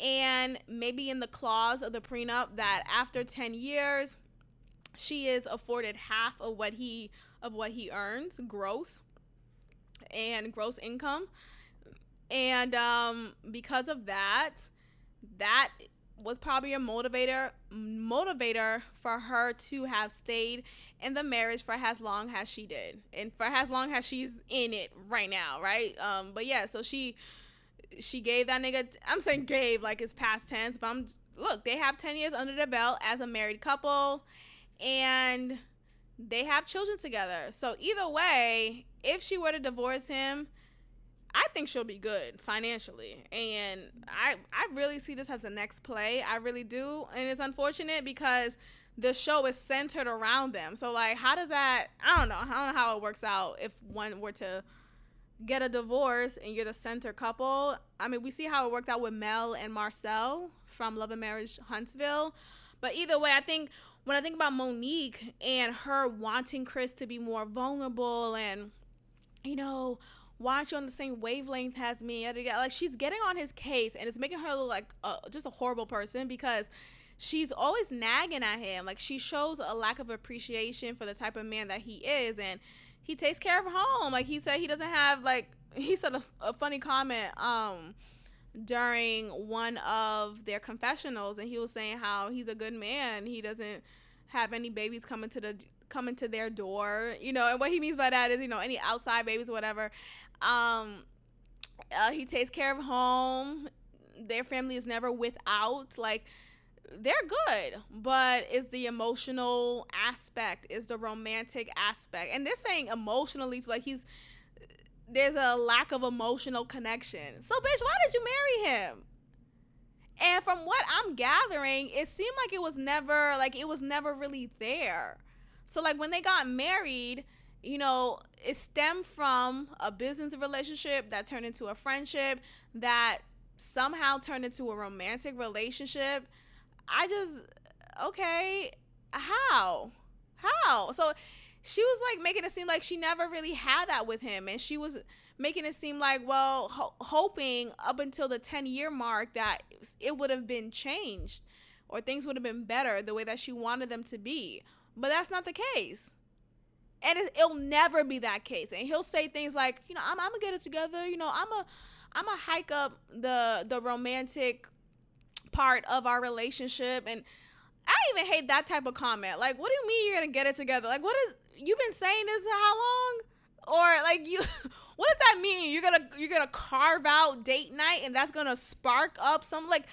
And maybe in the clause of the prenup that after 10 years, she is afforded half of what he earns gross income. And because of that, that was probably a motivator for her to have stayed in the marriage for as long as she did, and for as long as she's in it right now, right? But yeah, so she gave that nigga, I'm saying gave like it's past tense, but look, they have 10 years under their belt as a married couple, and they have children together. So either way, if she were to divorce him, I think she'll be good financially. And I really see this as a next play. I really do. And it's unfortunate because the show is centered around them. So like, how does that, I don't know how it works out if one were to get a divorce and you're the center couple. I mean, we see how it worked out with Mel and Marcel from Love and Marriage Huntsville. But either way, I think when I think about Monique and her wanting Chris to be more vulnerable and, you know, why aren't you on the same wavelength as me? Like, she's getting on his case, and it's making her look like just a horrible person because she's always nagging at him. Like, she shows a lack of appreciation for the type of man that he is, and he takes care of home. Like, he said he doesn't have, like, he said a funny comment during one of their confessionals, and he was saying how he's a good man. He doesn't have any babies coming to their door, you know, and what he means by that is, you know, any outside babies or whatever. He takes care of home. Their family is never without. Like, they're good, but it's the emotional aspect, is the romantic aspect, and they're saying emotionally, so like there's a lack of emotional connection. So bitch, why did you marry him? And from what I'm gathering, it seemed like it was never really there. So like when they got married, you know, it stemmed from a business relationship that turned into a friendship that somehow turned into a romantic relationship. Okay, how? So she was like making it seem like she never really had that with him, and she was making it seem like, well, hoping up until the 10-year mark that it would have been changed or things would have been better the way that she wanted them to be. But that's not the case. And it'll never be that case. And he'll say things like, you know, I'm gonna get it together. You know, I'm a hike up the romantic part of our relationship. And I even hate that type of comment. Like, what do you mean you're gonna get it together? Like, you've been saying this how long? Or like, what does that mean? You're gonna carve out date night and that's gonna spark up some, like,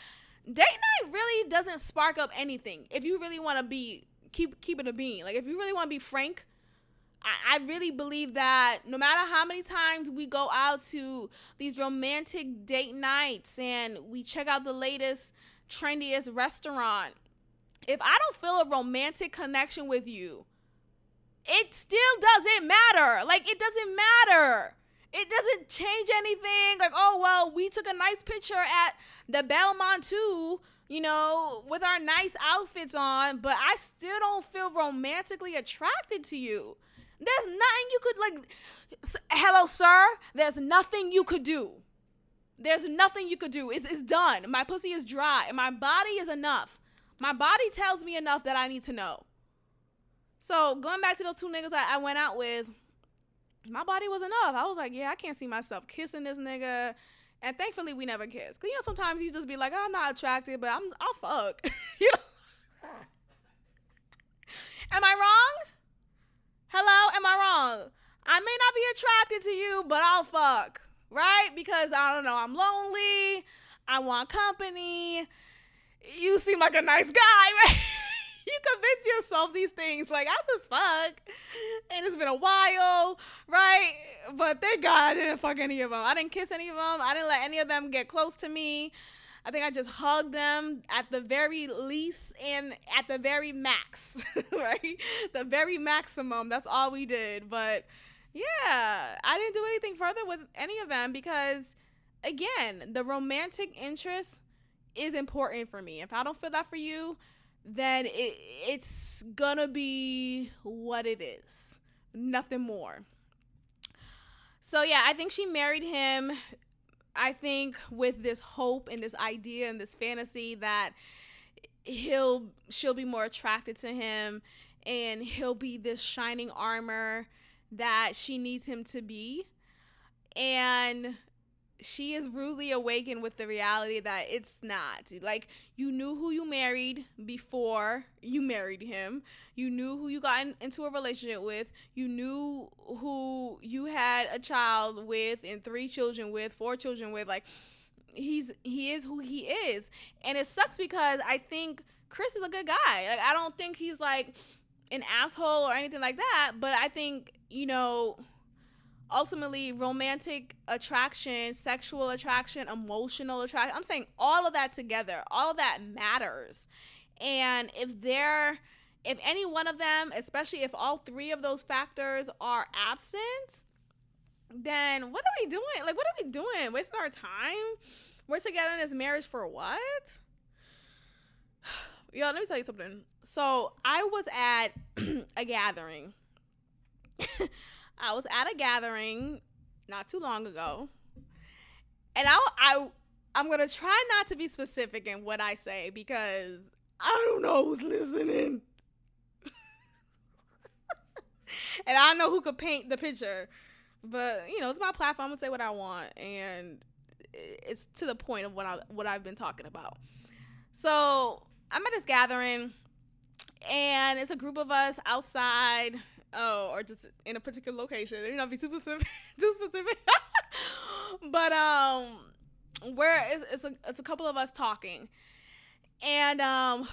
date night really doesn't spark up anything. If you really want to be keep it a bean, like if you really want to be frank, I really believe that no matter how many times we go out to these romantic date nights and we check out the latest, trendiest restaurant, if I don't feel a romantic connection with you, it still doesn't matter. Like, it doesn't matter. It doesn't change anything. Like, oh, well, we took a nice picture at the MENToo, you know, with our nice outfits on, but I still don't feel romantically attracted to you. There's nothing you could, like, hello, sir, there's nothing you could do. There's nothing you could do. It's done. My pussy is dry, and my body is enough. My body tells me enough that I need to know. So, going back to those two niggas I went out with, my body was enough. I was like, yeah, I can't see myself kissing this nigga. And thankfully, we never kissed. Because, you know, sometimes you just be like, oh, I'm not attracted, but I'll fuck. You know? Am I wrong? Hello? Am I wrong? I may not be attracted to you, but I'll fuck. Right? Because, I don't know, I'm lonely. I want company. You seem like a nice guy, right? You convince yourself these things, like, I'll just fuck, and it's been a while, right? But thank God I didn't fuck any of them. I didn't kiss any of them. I didn't let any of them get close to me. I think I just hugged them at the very least and at the very max, right? The very maximum. That's all we did. But yeah, I didn't do anything further with any of them because, again, the romantic interest is important for me. If I don't feel that for you, then it's gonna be what it is. Nothing more. So yeah, I think she married him, I think, with this hope and this idea and this fantasy that she'll be more attracted to him and he'll be this shining armor that she needs him to be. And she is rudely awakened with the reality that it's not. Like, you knew who you married before you married him. You knew who you got into a relationship with. You knew who you had a child with and 3 children with, 4 children with. Like, he is who he is. And it sucks because I think Chris is a good guy. Like, I don't think he's like an asshole or anything like that, but I think, ultimately romantic attraction, sexual attraction, emotional attraction, I'm saying all of that together, all of that matters. And if any one of them, especially if all 3 of those factors are absent, then what are we doing? Like, what are we doing? Wasting our time? We're together in this marriage for what? Yo, let me tell you something. So I was at a gathering. I was at a gathering not too long ago. And I'm going to try not to be specific in what I say because I don't know who's listening. And I don't know who could paint the picture. But, it's my platform. I'm going to say what I want. And it's to the point of what I've been talking about. So I'm at this gathering. And it's a group of us outside. Or just in a particular location. Be too specific. But where it's a couple of us talking. And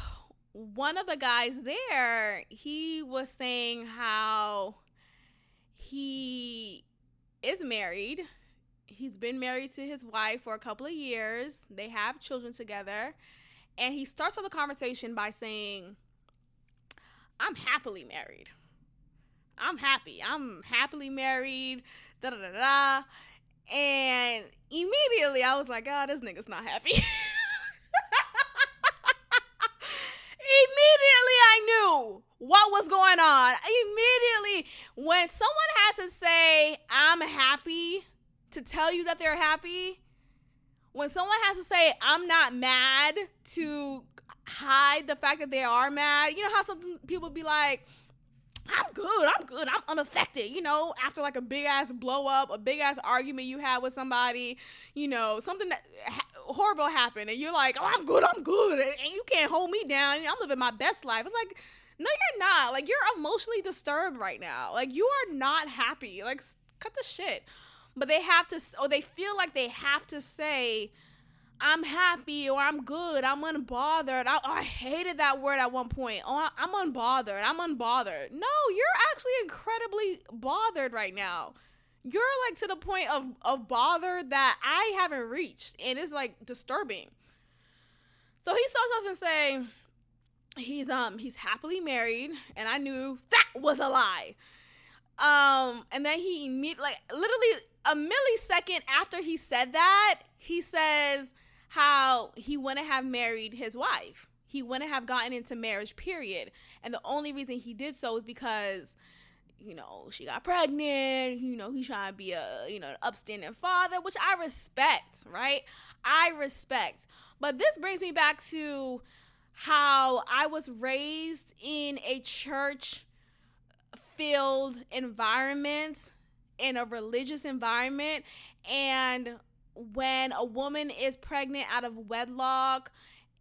one of the guys there, he was saying how he is married. He's been married to his wife for a couple of years. They have children together. And he starts off the conversation by saying, I'm happily married. I'm happy. I'm happily married. Da da da da. And immediately I was like, this nigga's not happy. Immediately I knew what was going on. Immediately, when someone has to say, I'm happy, to tell you that they're happy, when someone has to say, I'm not mad, to hide the fact that they are mad, you know how some people be like, I'm good, I'm unaffected, after like a big ass blow up, a big ass argument you had with somebody, something that horrible happened, and you're like, I'm good, and you can't hold me down, I'm living my best life. It's like, no, you're not. Like, you're emotionally disturbed right now. Like, you are not happy. Like, cut the shit. But they have to, or they feel like they have to say, I'm happy, or I'm good, I'm unbothered. I hated that word at one point. I'm unbothered. No, you're actually incredibly bothered right now. You're like to the point of bothered that I haven't reached, and it's like disturbing. So he starts off and say he's happily married, and I knew that was a lie. And then he immediately, like literally a millisecond after he said that, he says how he wouldn't have married his wife. He wouldn't have gotten into marriage, period. And the only reason he did so is because, she got pregnant, he's trying to be an upstanding father, which I respect, right? I respect. But this brings me back to how I was raised in a church-filled environment, in a religious environment, and when a woman is pregnant out of wedlock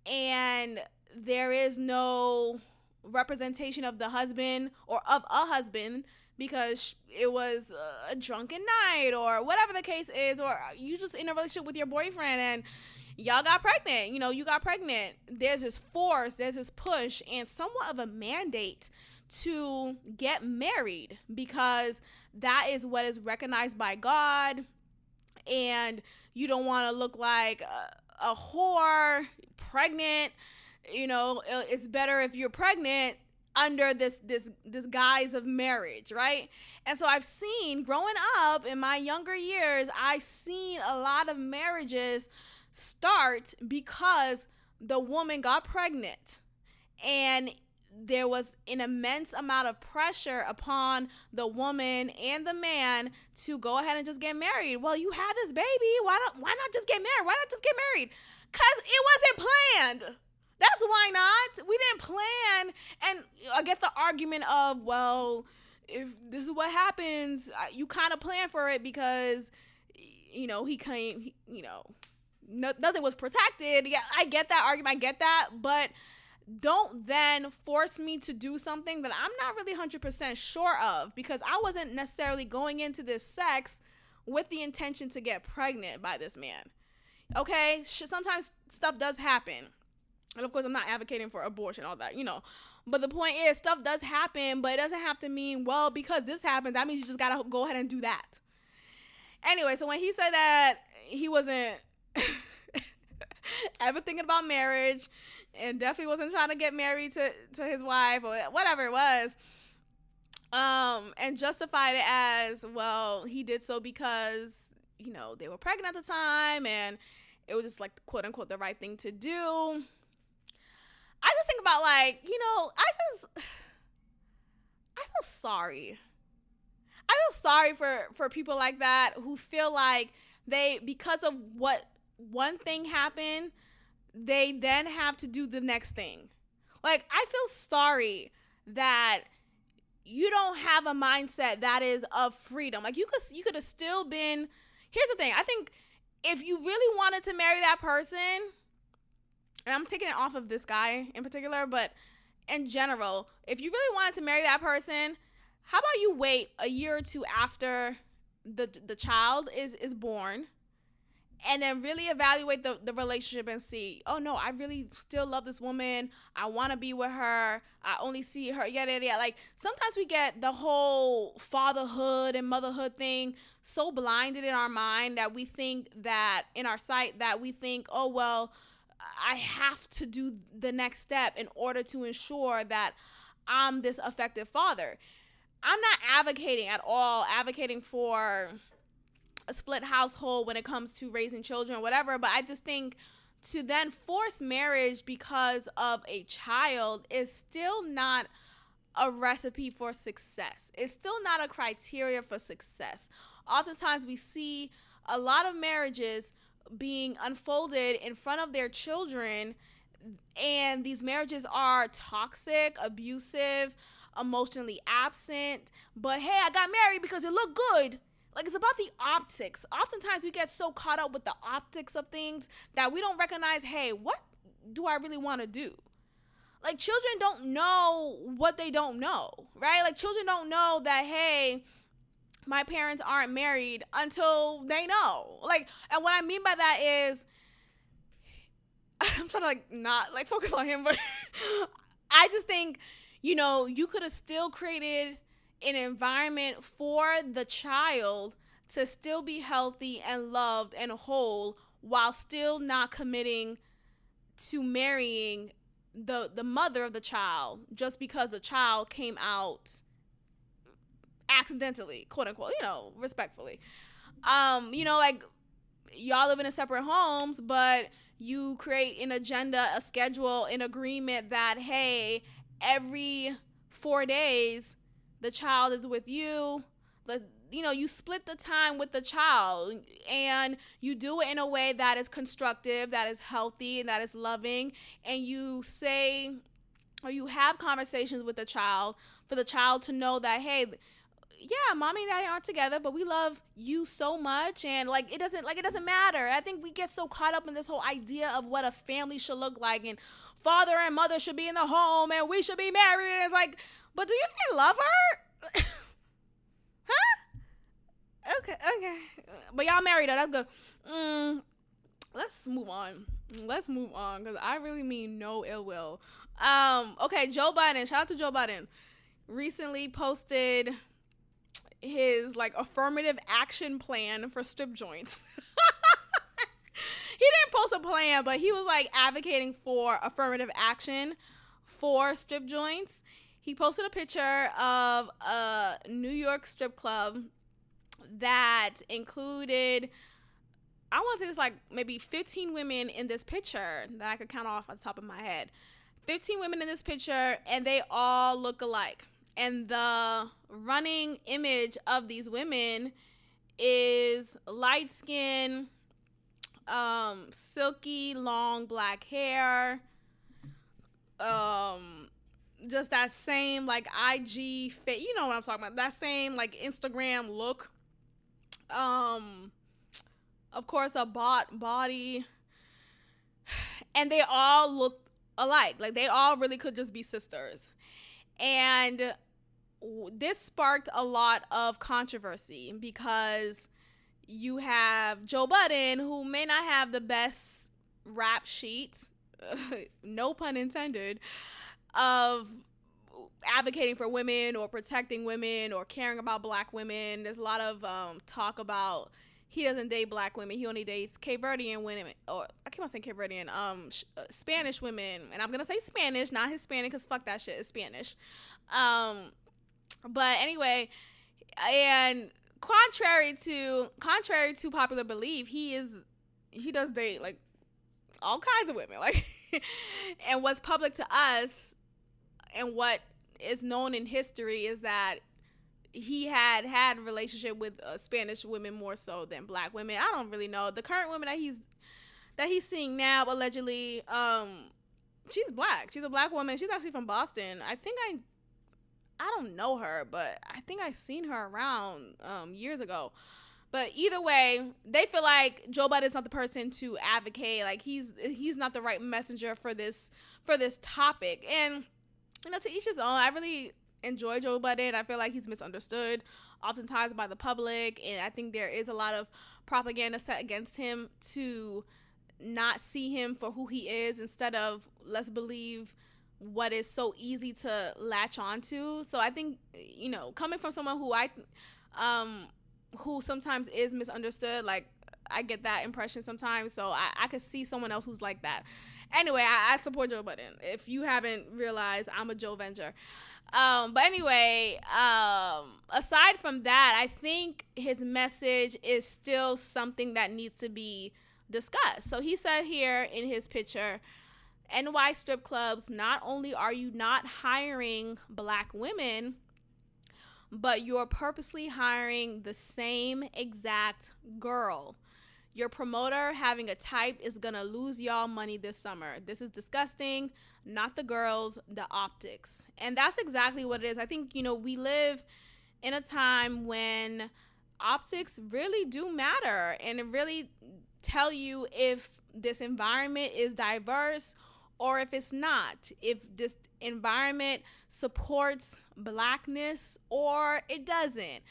and there is no representation of the husband or of a husband because it was a drunken night or whatever the case is, or you just in a relationship with your boyfriend and y'all got pregnant, you got pregnant, there's this force, there's this push and somewhat of a mandate to get married because that is what is recognized by God. And you don't want to look like a whore, pregnant. It's better if you're pregnant under this guise of marriage, right? And so I've seen, growing up in my younger years, I've seen a lot of marriages start because the woman got pregnant. And there was an immense amount of pressure upon the woman and the man to go ahead and just get married. Well, you have this baby. Why not just get married? Why not just get married? Because it wasn't planned. That's why not. We didn't plan. And I get the argument of, well, if this is what happens, you kind of plan for it because, he came, nothing was protected. Yeah, I get that argument. I get that. But don't then force me to do something that I'm not really 100% sure of, because I wasn't necessarily going into this sex with the intention to get pregnant by this man. Okay? Sometimes stuff does happen. And of course, I'm not advocating for abortion, all that, But the point is, stuff does happen, but it doesn't have to mean, well, because this happened, that means you just got to go ahead and do that. Anyway, so when he said that he wasn't ever thinking about marriage and definitely wasn't trying to get married to his wife or whatever it was, and justified it as, well, he did so because, they were pregnant at the time and it was just like, quote unquote, the right thing to do. I just think about, like, I feel sorry. I feel sorry for people like that who feel like because of what one thing happened, they then have to do the next thing. Like, I feel sorry that you don't have a mindset that is of freedom. Like, you could have still been. Here's the thing. I think if you really wanted to marry that person, and I'm taking it off of this guy in particular, but in general, if you really wanted to marry that person, how about you wait a year or two after the child is born, and then really evaluate the relationship and see, oh no, I really still love this woman. I want to be with her. I only see her, yada, yada, yada. Like, sometimes we get the whole fatherhood and motherhood thing so blinded in our mind that we think that, in our sight, that we think, oh, well, I have to do the next step in order to ensure that I'm this effective father. I'm not advocating for a split household when it comes to raising children or whatever, but I just think to then force marriage because of a child is still not a recipe for success. It's still not a criteria for success. Oftentimes we see a lot of marriages being unfolded in front of their children, and these marriages are toxic, abusive, emotionally absent. But hey, I got married because it looked good. Like, it's about the optics. Oftentimes we get so caught up with the optics of things that we don't recognize, hey, what do I really want to do? Like, children don't know what they don't know, right? Like, children don't know that, hey, my parents aren't married until they know. Like, and what I mean by that is, I'm trying to, like, not, like, focus on him, but I just think, you could have still created an environment for the child to still be healthy and loved and whole while still not committing to marrying the mother of the child just because the child came out accidentally, quote unquote, respectfully. Like, y'all live in separate homes, but you create an agenda, a schedule, an agreement that, hey, every 4 days the child is with you. You split the time with the child, and you do it in a way that is constructive, that is healthy, and that is loving. And you say, or you have conversations with the child for the child to know that, hey, yeah, mommy and daddy aren't together, but we love you so much, and it doesn't matter. I think we get so caught up in this whole idea of what a family should look like, and father and mother should be in the home, and we should be married. And it's like, but do you even love her? Huh? Okay. But y'all married her. That's good. Let's move on, because I really mean no ill will. Okay, Joe Biden. Shout out to Joe Biden. Recently posted his affirmative action plan for strip joints. He didn't post a plan, but he was advocating for affirmative action for strip joints. He posted a picture of a New York strip club that included, I want to say it's maybe 15 women in this picture that I could count off on the top of my head. 15 women in this picture, and they all look alike. And the running image of these women is light skin, silky, long black hair, just that same IG fit, you know what I'm talking about, that same Instagram look. of course, a body, and they all look alike. Like, they all really could just be sisters. And this sparked a lot of controversy because you have Joe Budden, who may not have the best rap sheet, no pun intended, of advocating for women or protecting women or caring about black women. There's a lot of talk about he doesn't date black women. He only dates Cape Verdean women, or I keep on saying Cape Verdean, Spanish women. And I'm going to say Spanish, not Hispanic, because fuck that shit, it's Spanish. But anyway, and contrary to popular belief, he does date like all kinds of women. Like, and what's public to us and what is known in history is that he had a relationship with Spanish women more so than black women. I don't really know. The current woman that he's seeing now, allegedly, she's black. She's a black woman. She's actually from Boston. I don't know her, but I think I seen her around years ago. But either way, they feel like Joe Budden is not the person to advocate. Like, he's not the right messenger for this topic. And to each his own. I really enjoy Joe Budden. I feel like he's misunderstood oftentimes by the public, and I think there is a lot of propaganda set against him to not see him for who he is, instead of let's believe what is so easy to latch onto. So I think, coming from someone who sometimes is misunderstood, like, I get that impression sometimes. So I could see someone else who's like that. Anyway, I support Joe Budden. If you haven't realized, I'm a Joe Venger. But anyway, aside from that, I think his message is still something that needs to be discussed. So he said here in his picture, NY strip clubs, not only are you not hiring black women, but you're purposely hiring the same exact girl. Your promoter having a type is gonna lose y'all money this summer. This is disgusting. Not the girls, the optics. And that's exactly what it is. I think, we live in a time when optics really do matter, and it really tell you if this environment is diverse or if it's not, if this environment supports blackness or it doesn't,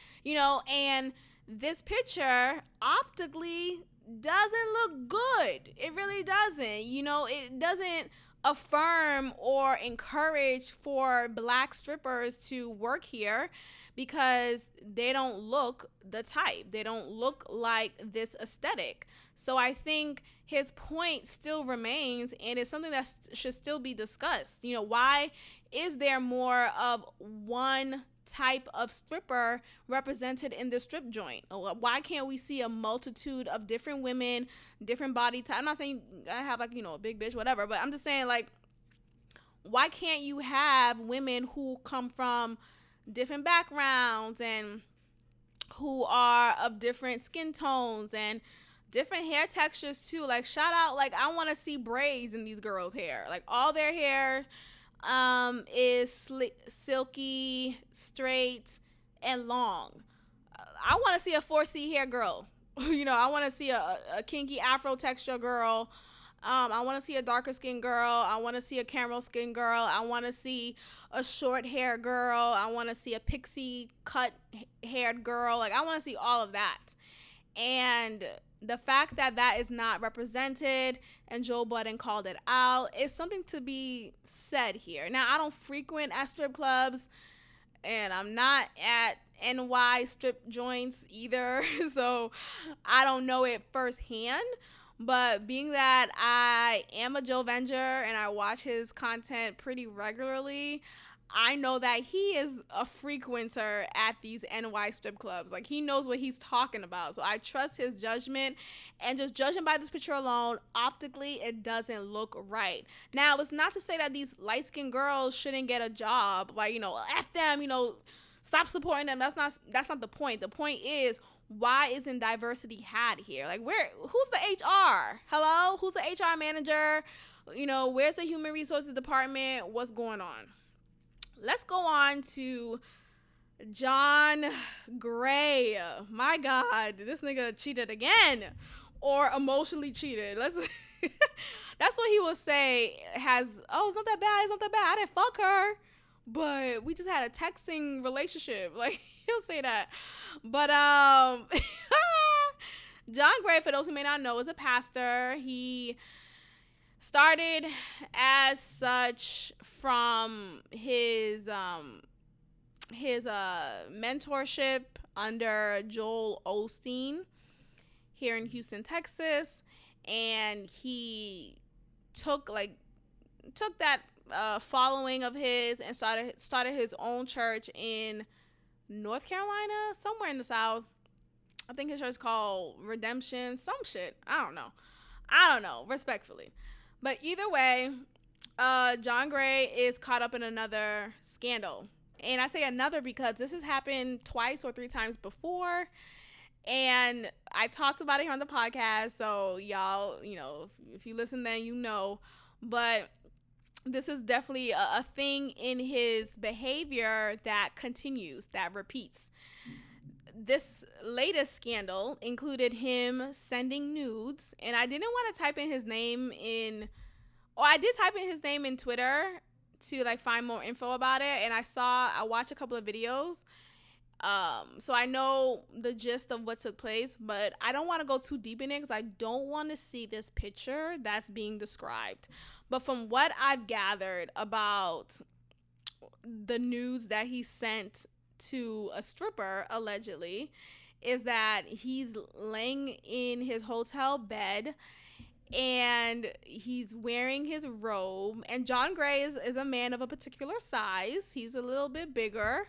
and this picture optically doesn't look good. It really doesn't. It doesn't affirm or encourage for black strippers to work here, because they don't look the type. They don't look like this aesthetic. So I think his point still remains, and it's something that should still be discussed. Why is there more of one type of stripper represented in the strip joint? Why can't we see a multitude of different women, different body type? I'm not saying I have a big bitch, whatever, but I'm just saying, like, why can't you have women who come from different backgrounds and who are of different skin tones and different hair textures too? Like, shout out, like, I want to see braids in these girls' hair. Like, all their hair is silky, straight, and long. I want to see a 4C hair girl. I want to see a kinky afro texture girl. I want to see a darker skin girl. I want to see a caramel skin girl. I want to see a short hair girl. I want to see a pixie cut haired girl. Like, I want to see all of that. And the fact that is not represented, and Joe Budden called it out, is something to be said here. Now, I don't frequent at strip clubs, and I'm not at NY strip joints either, so I don't know it firsthand. But being that I am a Joe Venger and I watch his content pretty regularly, I know that he is a frequenter at these NY strip clubs. Like, he knows what he's talking about. So I trust his judgment, and just judging by this picture alone, optically, it doesn't look right. Now, it's not to say that these light-skinned girls shouldn't get a job. Like, F them, stop supporting them. That's not the point. The point is, why isn't diversity had here? Like, who's the HR? Hello? Who's the HR manager? Where's the human resources department? What's going on? Let's go on to John Gray. My God, this nigga cheated again. or emotionally cheated. Let's that's what he will say. It's not that bad, it's not that bad, I didn't fuck her, but we just had a texting relationship. Like, he'll say that. But John Gray, for those who may not know, is a pastor. He started as such from his mentorship under Joel Osteen here in Houston, Texas, and he took that following of his and started his own church in North Carolina, somewhere in the South. I think his church is called Redemption, some shit. I don't know, respectfully. But either way, John Gray is caught up in another scandal. And I say another because this has happened twice or three times before. And I talked about it here on the podcast. So y'all, if you listen then you know. But this is definitely a thing in his behavior that continues, that repeats. This latest scandal included him sending nudes, and I didn't want to type in his name I did type in his name in Twitter to find more info about it, and I watched a couple of videos, so I know the gist of what took place, but I don't want to go too deep in it because I don't want to see this picture that's being described. But from what I've gathered about the nudes that he sent to a stripper, allegedly, is that he's laying in his hotel bed and he's wearing his robe. And John Gray is a man of a particular size. He's a little bit bigger,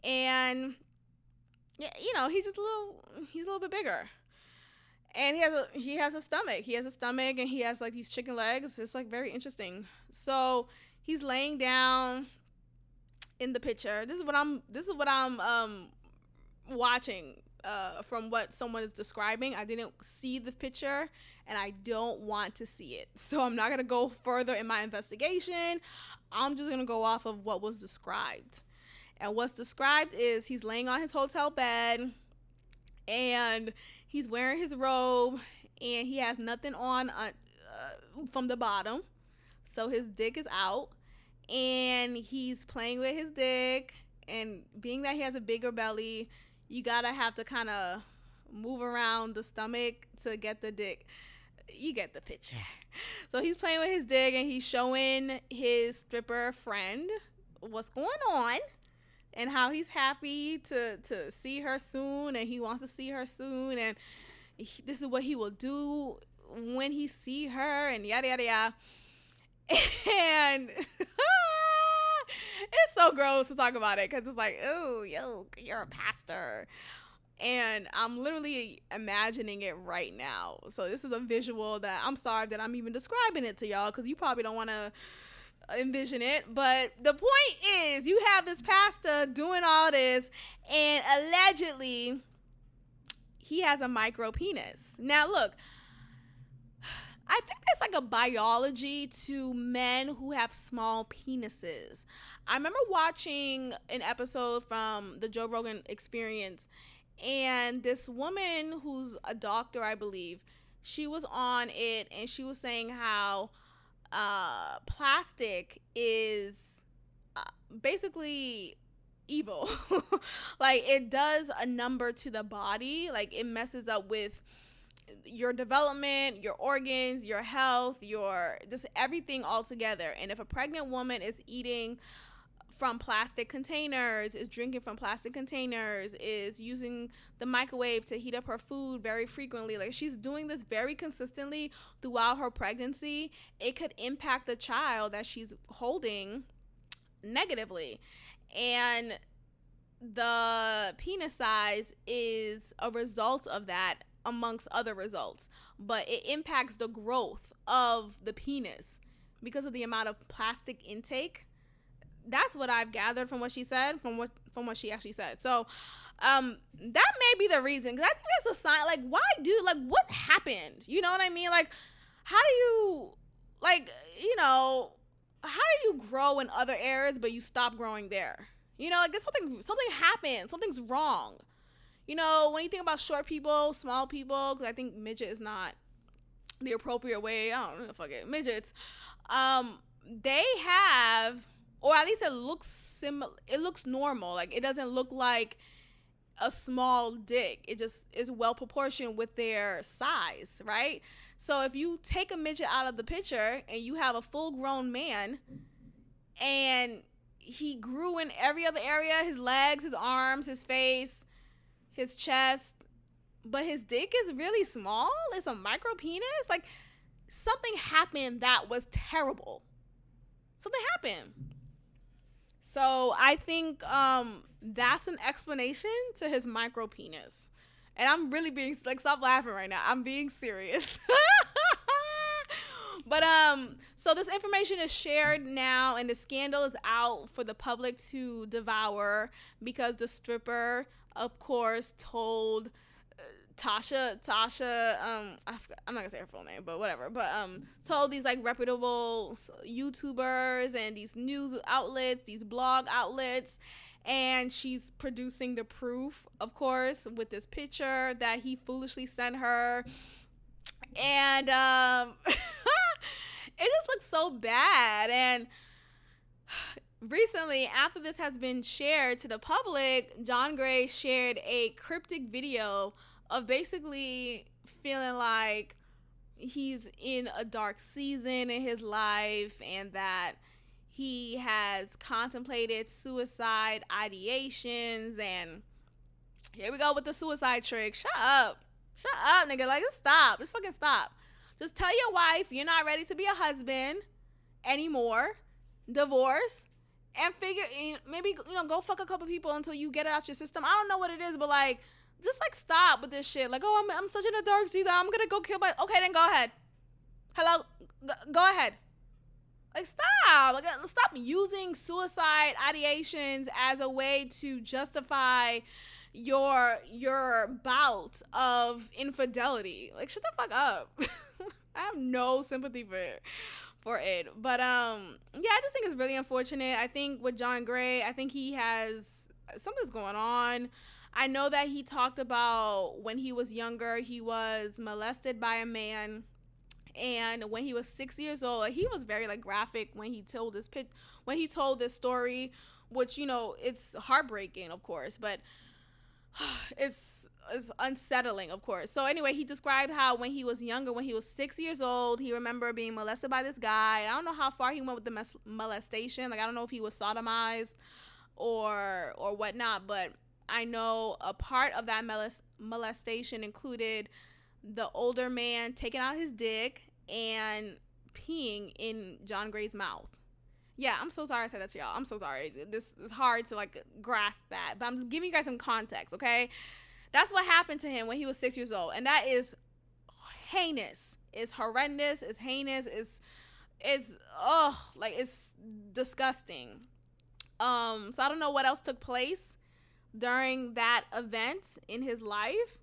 and he's a little bit bigger. And he has a stomach. He has a stomach, and he has these chicken legs. It's very interesting. So he's laying down in the picture. This is what I'm watching from what someone is describing. I didn't see the picture, and I don't want to see it. So I'm not going to go further in my investigation. I'm just going to go off of what was described. And what's described is he's laying on his hotel bed, and he's wearing his robe, and he has nothing on from the bottom. So his dick is out, and he's playing with his dick. And being that he has a bigger belly, you gotta have to kind of move around the stomach to get the dick. You get the picture. So he's playing with his dick, and he's showing his stripper friend what's going on and how he's happy to see her soon, and he wants to see her soon, and this is what he will do when he see her, and yada yada yada. And it's so gross to talk about it because it's oh, yo, you're a pastor. And I'm literally imagining it right now. So this is a visual that I'm sorry that I'm even describing it to y'all, because you probably don't want to envision it. But the point is, you have this pastor doing all this, and allegedly he has a micro penis. Now look, I think there's a biology to men who have small penises. I remember watching an episode from the Joe Rogan Experience, and this woman who's a doctor, I believe, she was on it, and she was saying how plastic is basically evil. It does a number to the body. It messes up with your development, your organs, your health, your just everything all together. And if a pregnant woman is eating from plastic containers, is drinking from plastic containers, is using the microwave to heat up her food very frequently, she's doing this very consistently throughout her pregnancy, it could impact the child that she's holding negatively. And the penis size is a result of that, amongst other results, but it impacts the growth of the penis because of the amount of plastic intake. That's what I've gathered from what she said, from what she actually said. So that may be the reason, because I think that's a sign. Why what happened? You know what I mean? How do you how do you grow in other areas but you stop growing there? There's something happened, something's wrong. when you think about short people, small people, because I think midget is not the appropriate way. I don't know, fuck it, midgets. They have, or at least it looks similar. It looks normal. Like, it doesn't look like a small dick. It just is well proportioned with their size, right? So if you take a midget out of the picture and you have a full grown man and he grew in every other area, his legs, his arms, his face, his chest, but his dick is really small, it's a micro penis, like, something happened that was terrible. Something happened. So I think that's an explanation to his micro penis. And I'm really being, like, stop laughing right now. I'm being serious. But so this information is shared now, and the scandal is out for the public to devour, because the stripper, of course, told Tasha, I'm not gonna say her full name, but whatever, but told these, like, reputable YouTubers and these news outlets, these blog outlets, and she's producing the proof, of course, with this picture that he foolishly sent her. And it just looks so bad. And recently, after this has been shared to the public, John Gray shared a cryptic video of basically feeling like he's in a dark season in his life, and that he has contemplated suicide ideations. And here we go with the suicide trick. Shut up, nigga. Like, just stop. Just fucking stop. Just tell your wife you're not ready to be a husband anymore. Divorce. And figure, maybe, go fuck a couple people until you get it out your system. I don't know what it is, but, like, just, like, stop with this shit. Like, oh, I'm such in a dark season, I'm gonna go kill my... Okay, then go ahead. Hello? Go ahead. Like, stop. Like, stop using suicide ideations as a way to justify your bout of infidelity. Like, shut the fuck up. I have no sympathy for it. But, yeah, I just think it's really unfortunate. I think with John Gray, I think he has... something's going on. I know that he talked about when he was younger, he was molested by a man, and when he was 6 years old, he was very, like, graphic when he told this story, which, it's heartbreaking, of course, but it's unsettling, of course. So anyway, he described how when he was younger, when he was 6 years old, he remembered being molested by this guy. I don't know how far he went with the molestation. Like, I don't know if he was sodomized or whatnot, but I know a part of that molestation included the older man taking out his dick and peeing in John Gray's mouth. Yeah, I'm so sorry I said that to y'all. I'm so sorry. This is hard to, like, grasp that, but I'm just giving you guys some context, okay? That's what happened to him when he was 6 years old, and that is heinous. It's horrendous. It's heinous. It's disgusting. So I don't know what else took place during that event in his life,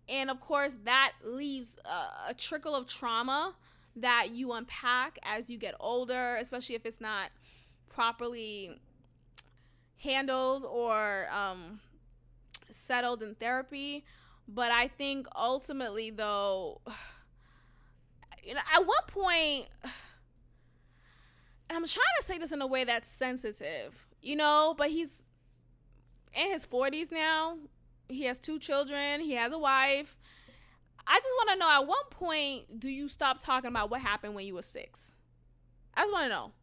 and of course that leaves a trickle of trauma that you unpack as you get older, especially if it's not properly handled or settled in therapy. But I think ultimately, though, at one point, and I'm trying to say this in a way that's sensitive, but he's in his 40s now. He has 2 children. He has a wife. I just want to know, at what point do you stop talking about what happened when you were 6? I just want to know.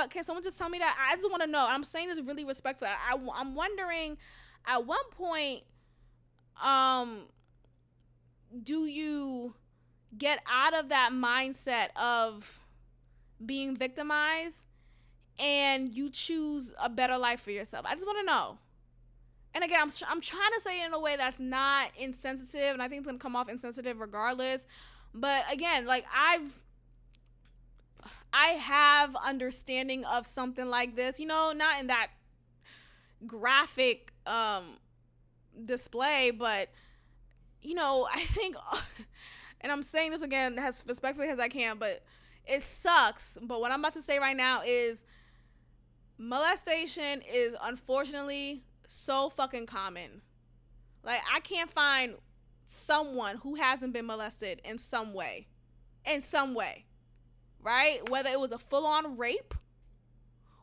Can someone just tell me that? I just want to know. I'm saying this really respectfully. I'm wondering, at what point do you get out of that mindset of being victimized and you choose a better life for yourself? I just want to know. And again, I'm trying to say it in a way that's not insensitive, and I think it's going to come off insensitive regardless. But again, like, I have understanding of something like this, not in that graphic display, but, I think, and I'm saying this again as respectfully as I can, but it sucks. But what I'm about to say right now is molestation is unfortunately so fucking common. Like, I can't find someone who hasn't been molested in some way. In some way. Right? Whether it was a full-on rape,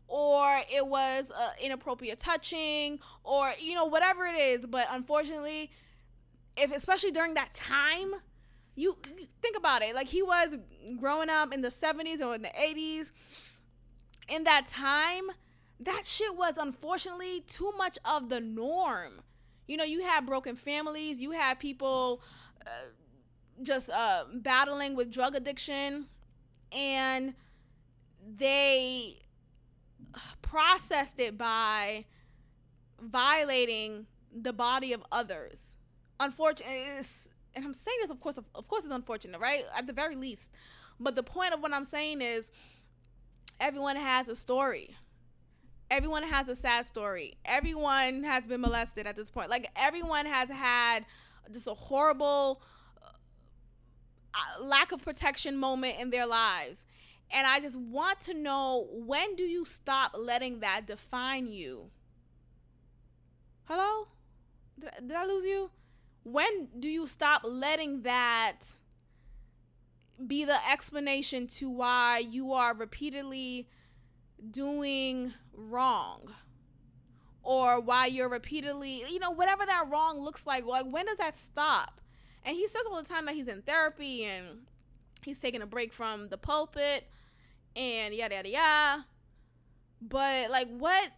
or it was inappropriate touching, or, whatever it is. But unfortunately, especially during that time, you think about it. Like, he was growing up in the 70s or in the 80s. In that time, that shit was unfortunately too much of the norm. You had broken families. You had people just battling with drug addiction. And they processed it by violating the body of others. Unfortunately, and I'm saying this, of course it's unfortunate, right? At the very least. But the point of what I'm saying is, everyone has a story. Everyone has a sad story. Everyone has been molested at this point. Like, everyone has had just a horrible lack of protection moment in their lives. And I just want to know, when do you stop letting that define you? Hello? Did I lose you? When do you stop letting that be the explanation to why you are repeatedly doing wrong? Or why you're repeatedly, whatever that wrong looks like when does that stop? And he says all the time that he's in therapy and he's taking a break from the pulpit and yada, yada, yada. But, what?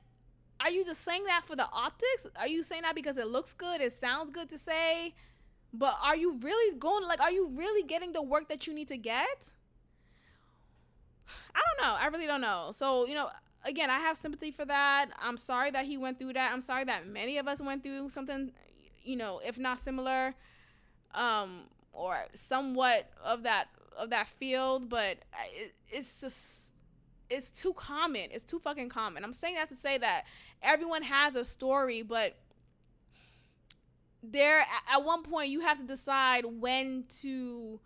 Are you just saying that for the optics? Are you saying that because it looks good? It sounds good to say? But are you really are you really getting the work that you need to get? I don't know. I really don't know. So, again, I have sympathy for that. I'm sorry that he went through that. I'm sorry that many of us went through something, if not similar, or somewhat of that field. But it's just, it's too common. It's too fucking common. I'm saying that to say that everyone has a story, but at one point you have to decide when to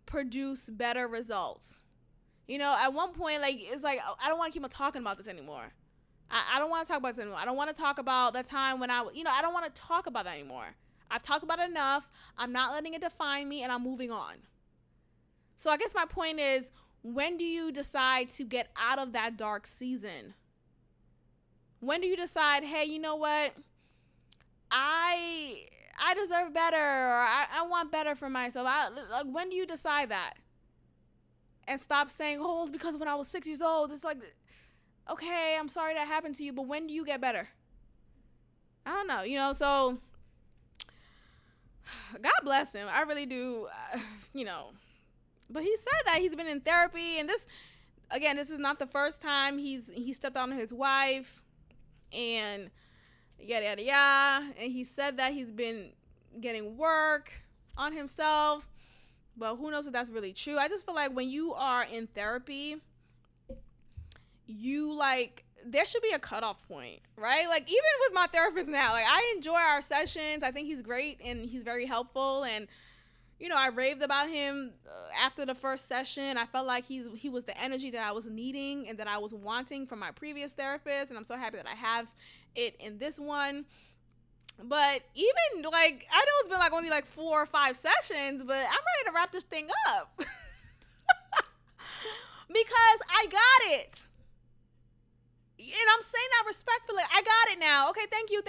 produce better results. At one point, it's like, I don't want to keep on talking about this anymore. I don't want to talk about this anymore. I don't want to talk about that time when I don't want to talk about that anymore. I've talked about it enough. I'm not letting it define me, and I'm moving on. So I guess my point is, when do you decide to get out of that dark season? When do you decide, hey, you know what? I deserve better, or I want better for myself. When do you decide that? And stop saying, oh, it's because when I was 6 years old. It's like, okay, I'm sorry that happened to you, but when do you get better? I don't know, so God bless him. I really do, But he said that he's been in therapy, and this is not the first time he stepped on his wife, and yada, yada, yada. And he said that he's been getting work on himself. But who knows if that's really true. I just feel like when you are in therapy, there should be a cutoff point, right? Even with my therapist now, I enjoy our sessions. I think he's great and he's very helpful. And, I raved about him after the first session. I felt like he was the energy that I was needing and that I was wanting from my previous therapist. And I'm so happy that I have it in this one. But even I know it's been only 4 or 5 sessions, but I'm ready to wrap this thing up because I got it. And I'm saying that respectfully. I got it now. Okay, thank you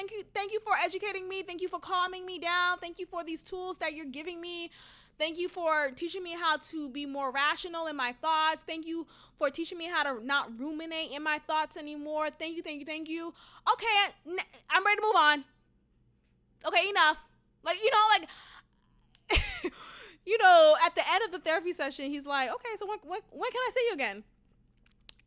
for educating me. Thank you for calming me down. Thank you for these tools that you're giving me. Thank you for teaching me how to be more rational in my thoughts. Thank you for teaching me how to not ruminate in my thoughts anymore. Thank you. Okay, I'm ready to move on. Okay, enough. At the end of the therapy session, he's like, okay, so when can I see you again?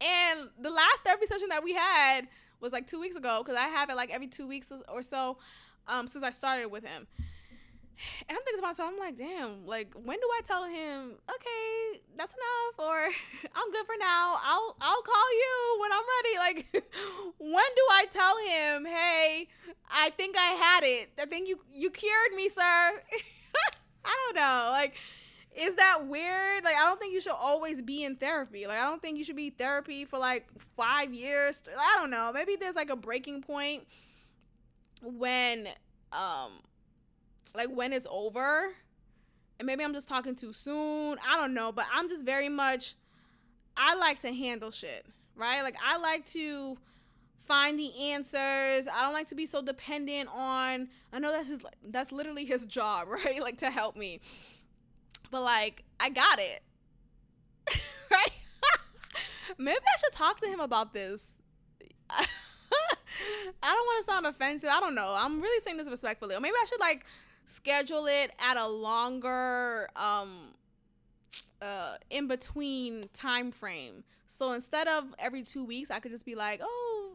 And the last therapy session that we had was 2 weeks ago, because I have it every 2 weeks or so since I started with him. And I'm thinking to myself, I'm like, damn, when do I tell him, okay, that's enough, or I'm good for now, I'll call you when I'm ready? When do I tell him, hey, I think I had it, I think you cured me, sir? I don't know, is that weird? I don't think you should always be in therapy. I don't think you should be therapy for 5 years. I don't know, maybe there's a breaking point when like when it's over. And maybe I'm just talking too soon. I don't know, but I'm just very much, I like to handle shit, right? Like I like to find the answers. I don't like to be so dependent on, I know that's literally his job, right? Like to help me. But like, I got it. Right? Maybe I should talk to him about this. I don't want to sound offensive. I don't know. I'm really saying this respectfully. Or maybe I should like schedule it at a longer in between time frame. So instead of every 2 weeks, I could just be like, oh,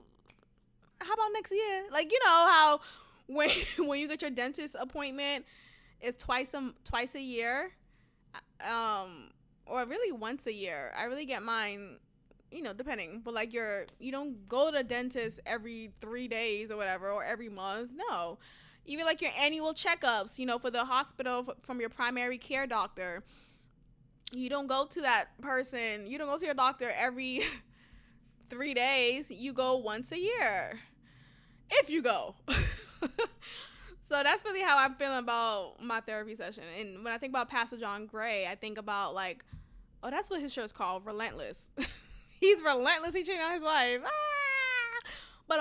how about next year? Like, you know how when you get your dentist appointment, it's twice a year, or really once a year. I really get mine, you know, depending, but like you don't go to the dentist every 3 days or whatever, or every month. No, even like your annual checkups, you know, for the hospital from your primary care doctor. You don't go to that person. You don't go to your doctor every 3 days. You go once a year, if you go. So that's really how I'm feeling about my therapy session. And when I think about Pastor John Gray, I think about like, oh, that's what his show's called, Relentless. He's relentless. He cheating on his wife. But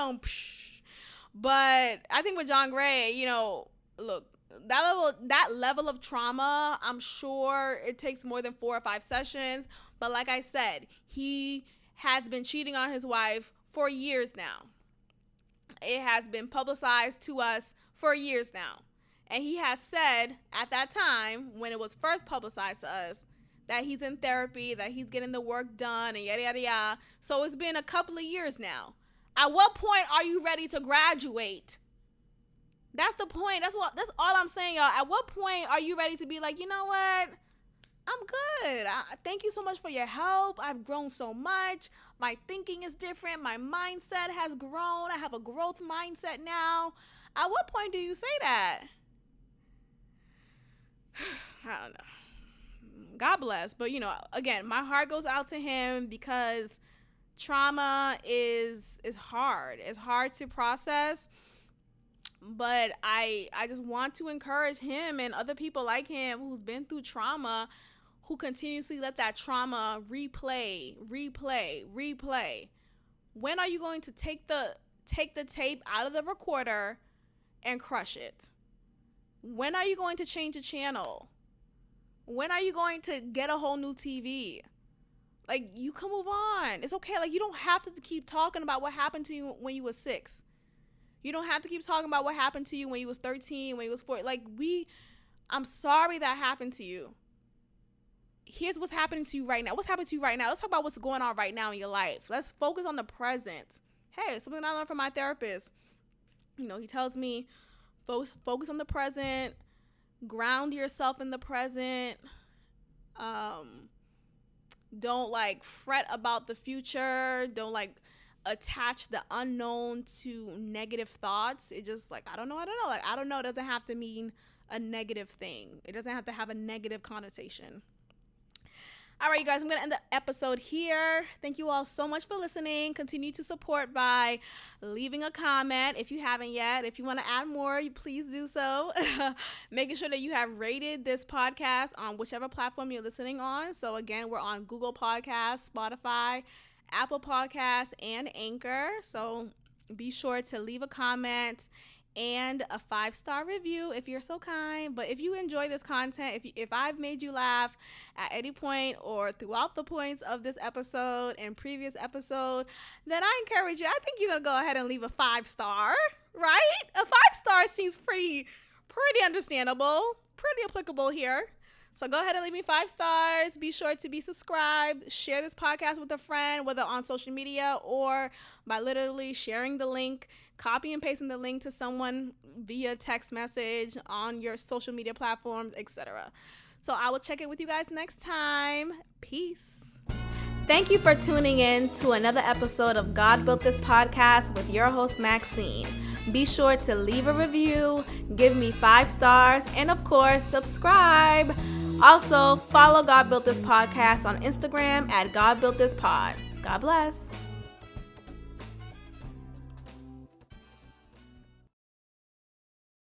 I think with John Gray, you know, look, that level of trauma, I'm sure it takes more than 4 or 5 sessions. But like I said, he has been cheating on his wife for years now. It has been publicized to us for years now. And he has said at that time, when it was first publicized to us, that he's in therapy, that he's getting the work done, and yada, yada, yada. So it's been a couple of years now. At what point are you ready to graduate? That's the point. That's all I'm saying, y'all. At what point are you ready to be like, you know what? I'm good. Thank you so much for your help. I've grown so much. My thinking is different. My mindset has grown. I have a growth mindset now. At what point do you say that? I don't know. God bless. But, you know, again, my heart goes out to him because trauma is hard. It's hard to process. But I just want to encourage him and other people like him who's been through trauma, who continuously let that trauma replay. When are you going to take the tape out of the recorder and crush it? When are you going to change the channel? When are you going to get a whole new TV? Like, you can move on. It's okay. Like, you don't have to keep talking about what happened to you when you were 6. You don't have to keep talking about what happened to you when you was 13, when you was 4. Like, I'm sorry that happened to you. Here's what's happening to you right now. What's happening to you right now? Let's talk about what's going on right now in your life. Let's focus on the present. Hey, something I learned from my therapist. You know, he tells me, focus on the present, ground yourself in the present. Don't like fret about the future. Don't like attach the unknown to negative thoughts. It just like, I don't know. Like, I don't know doesn't have to mean a negative thing. It doesn't have to have a negative connotation. All right, you guys, I'm going to end the episode here. Thank you all so much for listening. Continue to support by leaving a comment if you haven't yet. If you want to add more, please do so. Making sure that you have rated this podcast on whichever platform you're listening on. So again, we're on Google Podcasts, Spotify, Apple Podcasts, and Anchor. So be sure to leave a comment and a 5-star review if you're so kind. But if you enjoy this content, if I've made you laugh at any point or throughout the points of this episode and previous episode, then I encourage you, I think you're gonna go ahead and leave a 5-star, right? A 5-star seems pretty understandable, pretty applicable here. So go ahead and leave me 5 stars. Be sure to be subscribed. Share this podcast with a friend, whether on social media or by literally sharing the link, copy and pasting the link to someone via text message on your social media platforms, etc. So I will check in with you guys next time. Peace. Thank you for tuning in to another episode of God Built This Podcast with your host, Maxine. Be sure to leave a review, give me 5 stars, and of course, subscribe. Also, follow God Built This Podcast on Instagram at God Built This Pod. God bless.